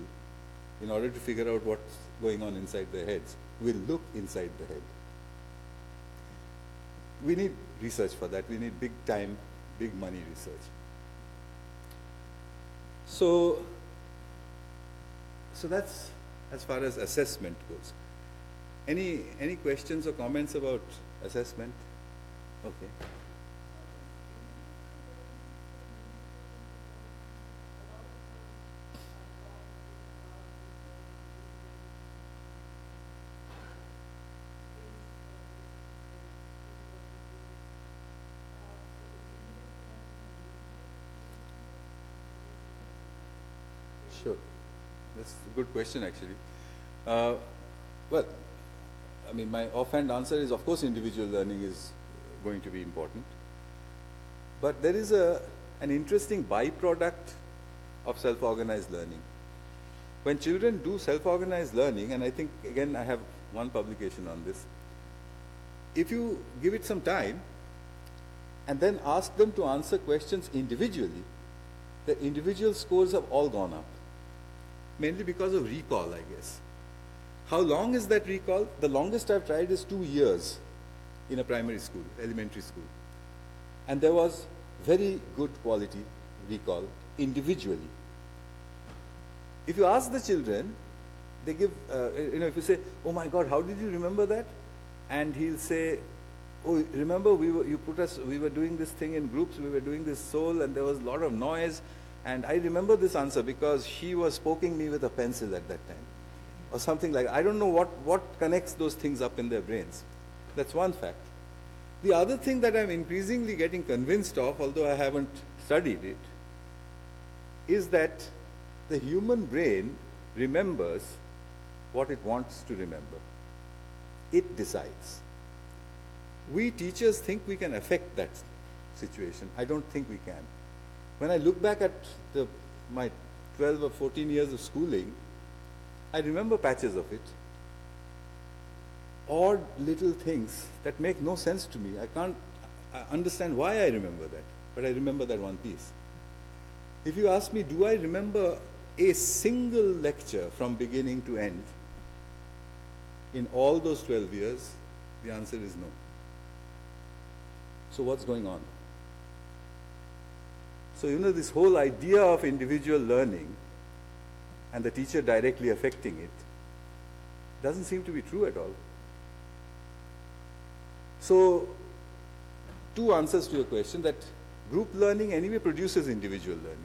in order to figure out what's going on inside their heads. We'll look inside the head. We need research for that. We need big time, big money research. So that's as far as assessment goes. Any questions or comments about assessment? Okay. Sure. That's a good question, actually. Well, I mean, my offhand answer is, of course, individual learning is going to be important. But there is an interesting byproduct of self-organized learning. When children do self-organized learning, and I think, again, I have one publication on this, if you give it some time and then ask them to answer questions individually, the individual scores have all gone up, mainly because of recall, I guess. How long is that recall? The longest I've tried is 2 years in a primary school, elementary school. And there was very good quality recall individually. If you ask the children, they give, if you say, oh my God, how did you remember that? And he'll say, oh, remember we were doing this thing in groups, we were doing this soul, and there was a lot of noise, and I remember this answer because she was poking me with a pencil at that time, or something like that. I don't know what connects those things up in their brains. That's one fact. The other thing that I'm increasingly getting convinced of, although I haven't studied it, is that the human brain remembers what it wants to remember. It decides. We teachers think we can affect that situation. I don't think we can. When I look back at my 12 or 14 years of schooling, I remember patches of it. Odd little things that make no sense to me. I can't understand why I remember that, but I remember that one piece. If you ask me, do I remember a single lecture from beginning to end in all those 12 years, the answer is no. So what's going on? So, this whole idea of individual learning and the teacher directly affecting it doesn't seem to be true at all. So, two answers to your question, that group learning anyway produces individual learning.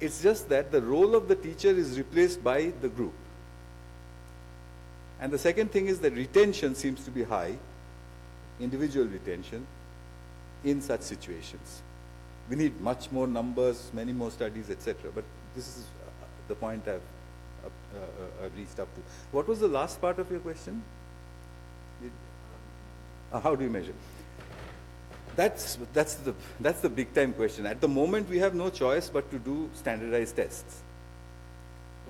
It's just that the role of the teacher is replaced by the group. And the second thing is that retention seems to be high, individual retention, in such situations. We need much more numbers, many more studies, etc. But this is the point I've reached up to. What was the last part of your question? How do you measure? That's the big time question. At the moment, we have no choice but to do standardized tests.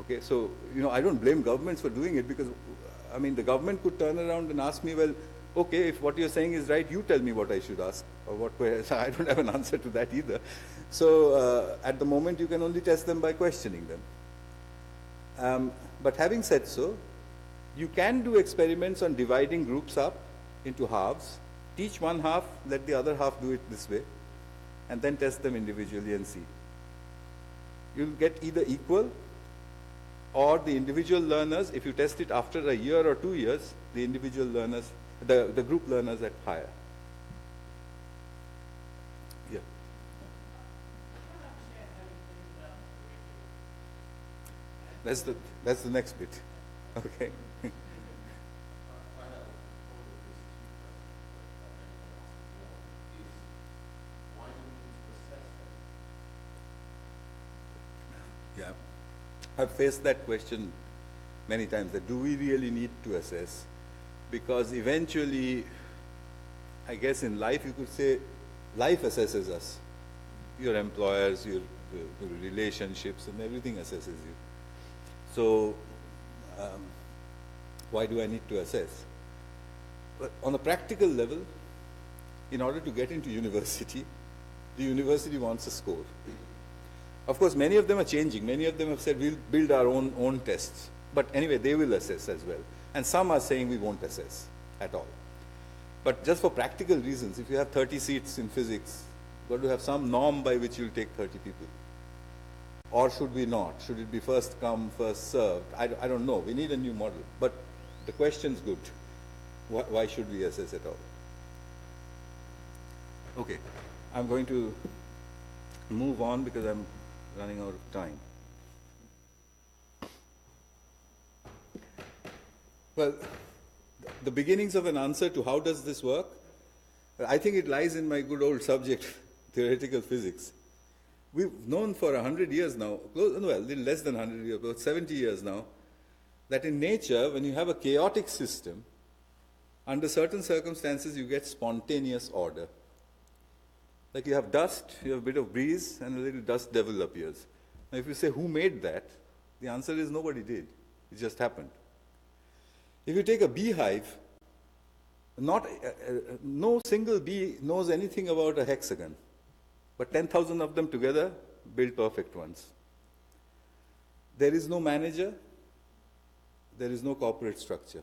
Okay, so I don't blame governments for doing it, because the government could turn around and ask me, well, okay, if what you're saying is right, you tell me what I should ask, or what question. I don't have an answer to that either. So at the moment, you can only test them by questioning them. But having said so, you can do experiments on dividing groups up into halves. Teach one half, let the other half do it this way, and then test them individually and see. You'll get either equal, or the individual learners, if you test it after a year or 2 years, the individual learners, the group learners at higher. Yeah. That's the next bit. Okay. Yeah, I've faced that question many times, that do we really need to assess? Because eventually, I guess in life you could say, life assesses us. Your employers, your relationships, and everything assesses you. So, why do I need to assess? But on a practical level, in order to get into university, the university wants a score. Of course, many of them are changing. Many of them have said, we'll build our own tests. But anyway, they will assess as well. And some are saying we won't assess at all. But just for practical reasons, if you have 30 seats in physics, you've got to have some norm by which you'll take 30 people. Or should we not? Should it be first come, first served? I don't know. We need a new model. But the question's good. Why should we assess at all? Okay. I'm going to move on because I'm running out of time. Well, the beginnings of an answer to how does this work, I think it lies in my good old subject, theoretical physics. We've known for 100 years now, well, a little less than 100 years, about 70 years now, that in nature, when you have a chaotic system, under certain circumstances you get spontaneous order. Like you have dust, you have a bit of breeze, and a little dust devil appears. Now if you say who made that, the answer is nobody did. It just happened. If you take a beehive, no single bee knows anything about a hexagon, but 10,000 of them together build perfect ones. There is no manager, there is no corporate structure.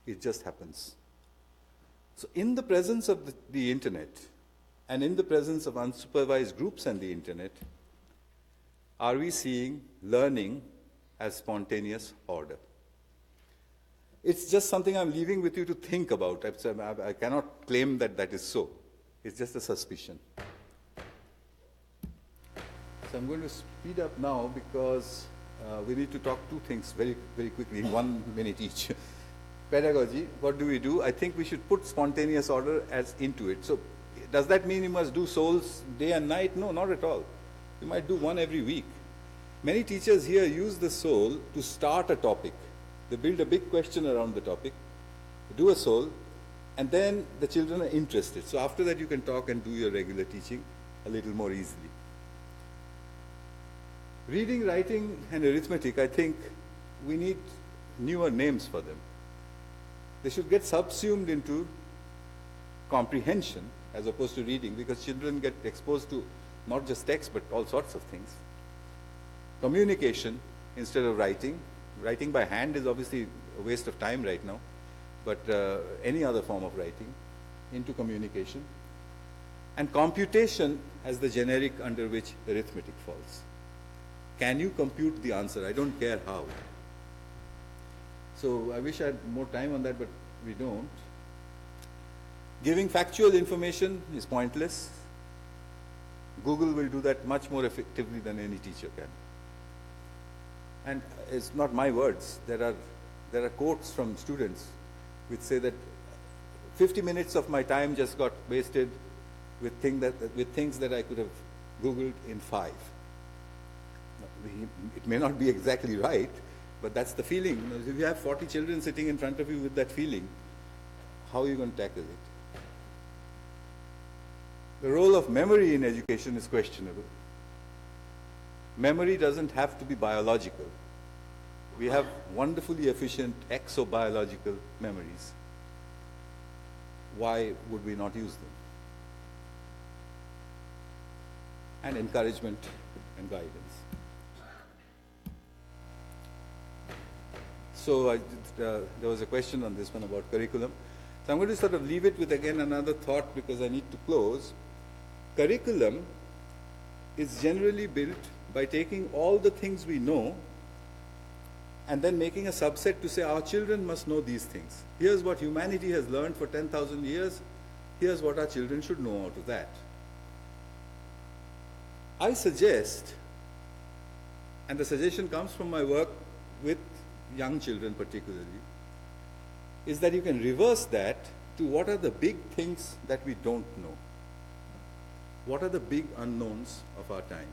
It just happens. So in the presence of the internet, and in the presence of unsupervised groups and the internet, are we seeing learning as spontaneous order? It's just something I'm leaving with you to think about. I cannot claim that that is so. It's just a suspicion. So I'm going to speed up now because we need to talk two things very, very quickly, in 1 minute each. Pedagogy, what do? I think we should put spontaneous order as into it. So does that mean you must do souls day and night? No, not at all. You might do one every week. Many teachers here use the soul to start a topic. They build a big question around the topic, do a soul, and then the children are interested. So after that you can talk and do your regular teaching a little more easily. Reading, writing, and arithmetic, I think we need newer names for them. They should get subsumed into comprehension as opposed to reading, because children get exposed to not just text but all sorts of things. Communication instead of writing. Writing by hand is obviously a waste of time right now, but any other form of writing into communication. And computation as the generic under which arithmetic falls. Can you compute the answer? I don't care how. So I wish I had more time on that, but we don't. Giving factual information is pointless. Google will do that much more effectively than any teacher can. And it's not my words. There are quotes from students which say that 50 minutes of my time just got wasted with things that I could have Googled in 5. It may not be exactly right, but that's the feeling. You know, if you have 40 children sitting in front of you with that feeling, how are you going to tackle it? The role of memory in education is questionable. Memory doesn't have to be biological. We have wonderfully efficient exobiological memories. Why would we not use them? And encouragement and guidance. So there was a question on this one about curriculum. So I'm going to sort of leave it with again another thought because I need to close. Curriculum is generally built by taking all the things we know and then making a subset to say our children must know these things. Here's what humanity has learned for 10,000 years. Here's what our children should know out of that. I suggest, and the suggestion comes from my work with young children particularly, is that you can reverse that to what are the big things that we don't know. What are the big unknowns of our time?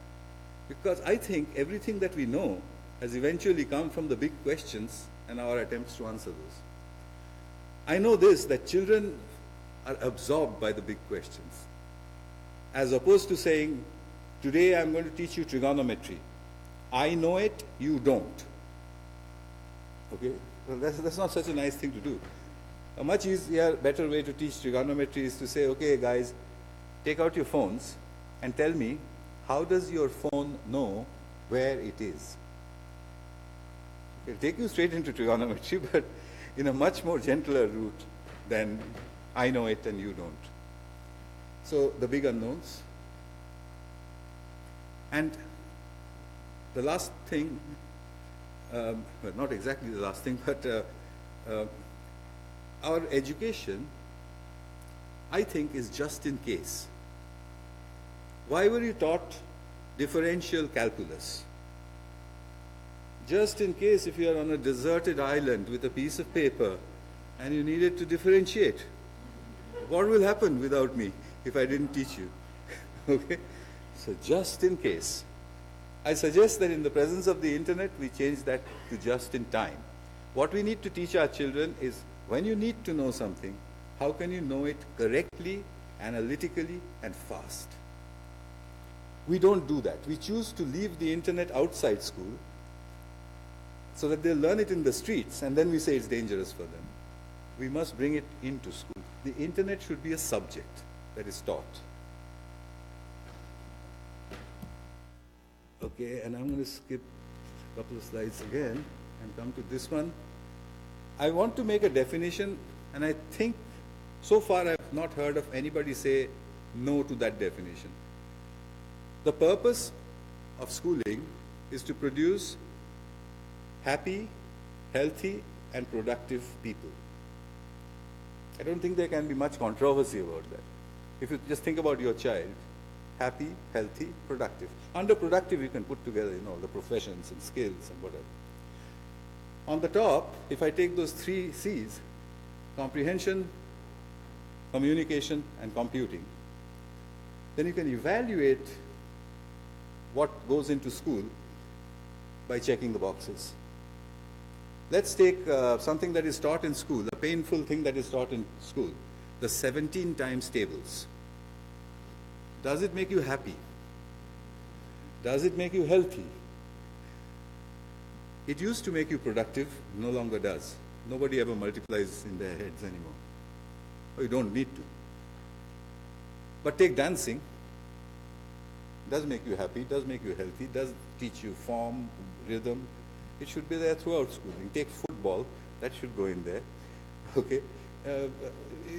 Because I think everything that we know has eventually come from the big questions and our attempts to answer those. I know this, that children are absorbed by the big questions. As opposed to saying, today I'm going to teach you trigonometry. I know it, you don't. Okay? Well, that's not such a nice thing to do. A much easier, better way to teach trigonometry is to say, okay guys, take out your phones and tell me, how does your phone know where it is? It'll take you straight into trigonometry, but in a much more gentler route than I know it and you don't. So the big unknowns. And the last thing, well, not exactly the last thing, but our education, I think, is just in case. Why were you taught differential calculus? Just in case if you are on a deserted island with a piece of paper and you needed to differentiate. What will happen without me if I didn't teach you? Okay? So just in case. I suggest that in the presence of the internet, we change that to just in time. What we need to teach our children is when you need to know something, how can you know it correctly analytically, and fast. We don't do that. We choose to leave the internet outside school so that they'll learn it in the streets, and then we say it's dangerous for them. We must bring it into school. The internet should be a subject that is taught. Okay, and I'm going to skip a couple of slides again and come to this one. I want to make a definition, and I think so far I've not heard of anybody say no to that definition. The purpose of schooling is to produce happy, healthy, and productive people. I don't think there can be much controversy about that. If you just think about your child, happy, healthy, productive. Under productive, you can put together, the professions and skills and whatever. On the top, if I take those 3 C's, comprehension, communication, and computing, then you can evaluate what goes into school by checking the boxes. Let's take something that is taught in school, a painful thing that is taught in school, the 17 times tables. Does it make you happy? Does it make you healthy? It used to make you productive, no longer does. Nobody ever multiplies in their heads anymore. Or you don't need to. But take dancing. Does make you happy, does make you healthy, does teach you form, rhythm. It should be there throughout schooling. Take football, that should go in there. Okay.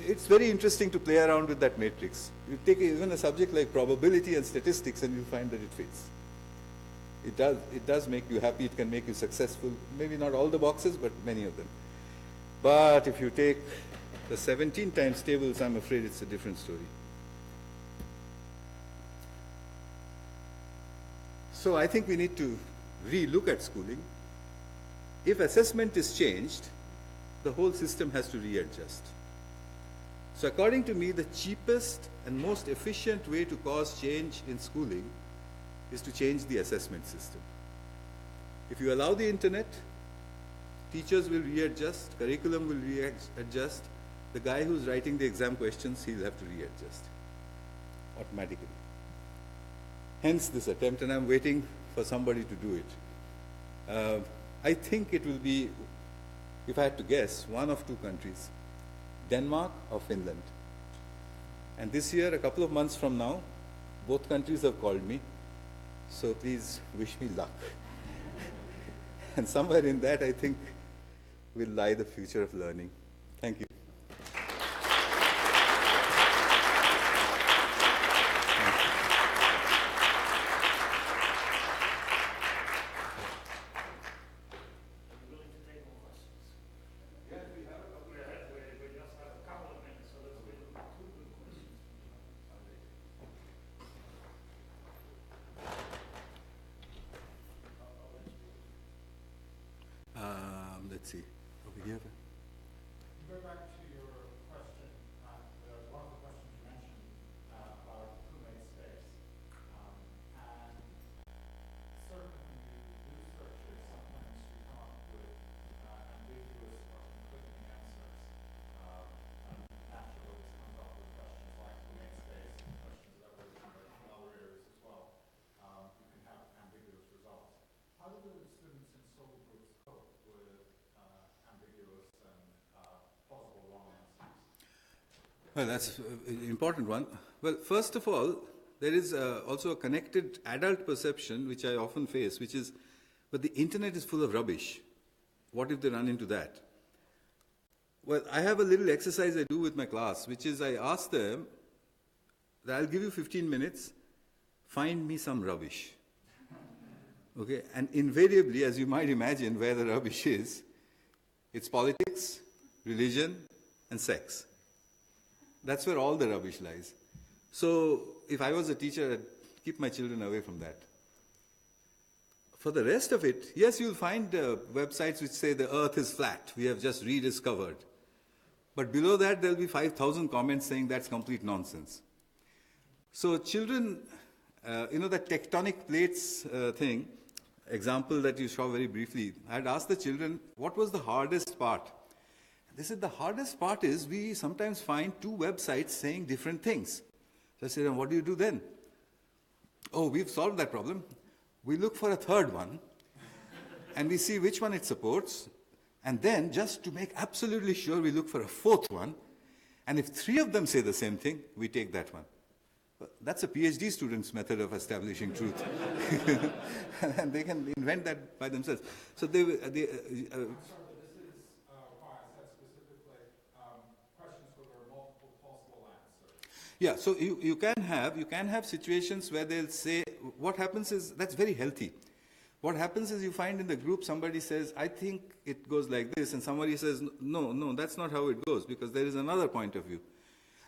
It's very interesting to play around with that matrix. You take even a subject like probability and statistics and you find that it fits. It does make you happy, it can make you successful. Maybe not all the boxes, but many of them. But if you take the 17 times tables, I'm afraid it's a different story. So I think we need to re-look at schooling. If assessment is changed, the whole system has to readjust. So according to me, the cheapest and most efficient way to cause change in schooling is to change the assessment system. If you allow the internet, teachers will readjust, curriculum will readjust, the guy who's writing the exam questions, he'll have to readjust automatically. Hence this attempt, and I'm waiting for somebody to do it. I think it will be, if I had to guess, one of 2 countries, Denmark or Finland. And this year, a couple of months from now, both countries have called me, so please wish me luck. And somewhere in that, I think, will lie the future of learning. Thank you. Let's see. Over here. Go back to your question. One of the questions you mentioned about who made space. And certainly researchers sometimes we come up with ambiguous or conflicting answers. And naturally this comes up with questions like who made space and questions that were in other areas as well. You can have ambiguous results. How do the students in social groups cope with ambiguous and plausible wrong answers? Well, that's an important one. Well, first of all, there is also a connected adult perception, which I often face, which is, but the internet is full of rubbish. What if they run into that? Well, I have a little exercise I do with my class, which is I ask them that I'll give you 15 minutes, find me some rubbish. Okay, and invariably, as you might imagine, where the rubbish is, it's politics, religion, and sex. That's where all the rubbish lies. So if I was a teacher, I'd keep my children away from that. For the rest of it, yes, you'll find websites which say the earth is flat. We have just rediscovered. But below that, there'll be 5,000 comments saying that's complete nonsense. So children, that tectonic plates thing, example that you saw very briefly, I'd asked the children, what was the hardest part? They said the hardest part is we sometimes find two websites saying different things. So I said, and what do you do then? Oh, we've solved that problem. We look for a third one, and we see which one it supports, and then, just to make absolutely sure, we look for a fourth one, and if three of them say the same thing, we take that one. That's a PhD student's method of establishing truth. And they can invent that by themselves. So they Sorry, but this is why I said specifically questions where there are multiple possible answers. Yeah, so you can have situations where they'll say, what happens is, that's very healthy. What happens is you find in the group somebody says, I think it goes like this, and somebody says, no, that's not how it goes, because there is another point of view.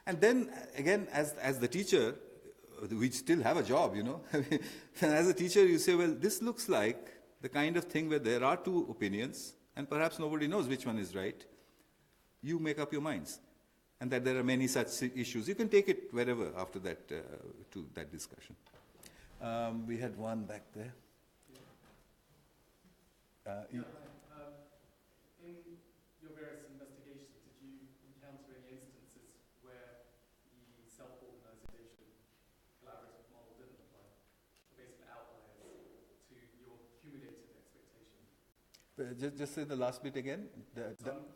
And then, again, as the teacher, we still have a job, you know. As a teacher, you say, well, this looks like the kind of thing where there are two opinions, and perhaps nobody knows which one is right. You make up your minds. And that there are many such issues. You can take it wherever after that, to that discussion. We had one back there. In your various investigations, did you encounter any instances where the self-organization collaborative model didn't apply? Basically outliers to your cumulative expectation. Just say the last bit again. Can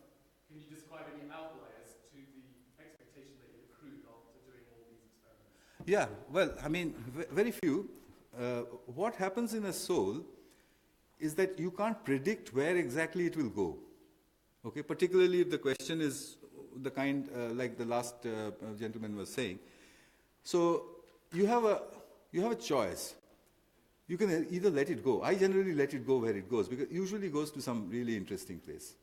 you describe any outliers to the expectation that you accrued after doing all these experiments? Yeah, well, I mean, very few. What happens in a soul is that you can't predict where exactly it will go. Okay, particularly if the question is the kind like the last gentleman was saying. So you have a choice. You can either let it go. I generally let it go where it goes, because it usually goes to some really interesting place.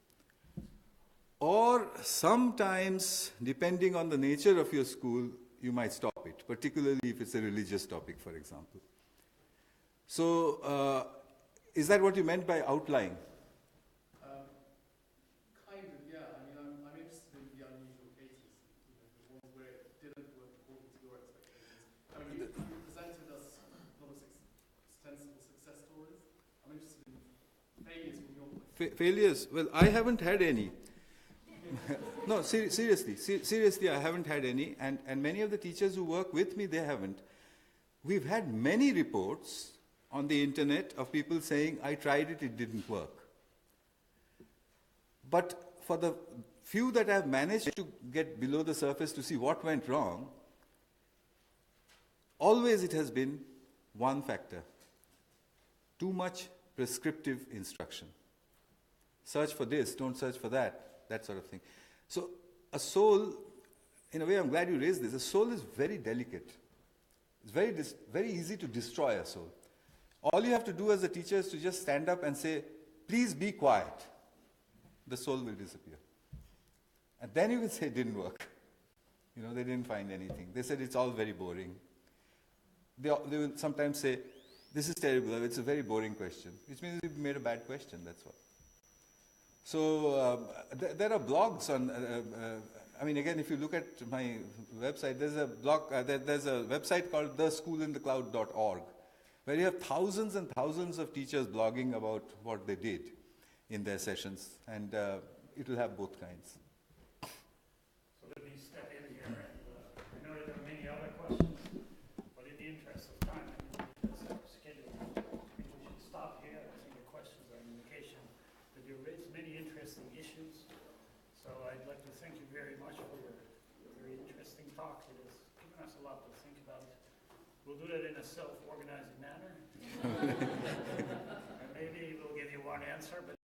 Or sometimes, depending on the nature of your school, you might stop it, particularly if it's a religious topic, for example. So, is that what you meant by outlying? Kind of, yeah. I mean, I'm interested in the unusual cases, the ones where it didn't work according to your expectations. I mean, you presented us a lot of extensible success stories. I'm interested in failures from your point of view. Failures? Well, I haven't had any. No, seriously, I haven't had any, and many of the teachers who work with me, they haven't. We've had many reports on the internet of people saying, I tried it, it didn't work. But for the few that I've managed to get below the surface to see what went wrong, always it has been one factor: too much prescriptive instruction. Search for this, don't search for that, that sort of thing. So a soul, in a way, I'm glad you raised this, a soul is very delicate. It's very easy to destroy a soul. All you have to do as a teacher is to just stand up and say, please be quiet. The soul will disappear. And then you can say it didn't work. You know, they didn't find anything. They said it's all very boring. They will sometimes say, this is terrible, it's a very boring question, which means you made a bad question, that's what. So there are blogs on, I mean, again, if you look at my website, there's a blog, there's a website called theschoolinthecloud.org, where you have thousands and thousands of teachers blogging about what they did in their sessions, and it will have both kinds. So let me step in here, and I know that there are many other questions, but in the interest of time, because our schedule, I think we should stop here. I think the questions are an indication that you raised many interesting issues. So I'd like to thank you very much for your very interesting talk. It has given us a lot to think about. We'll do that in a self-organizing manner. And maybe we'll give you one answer, but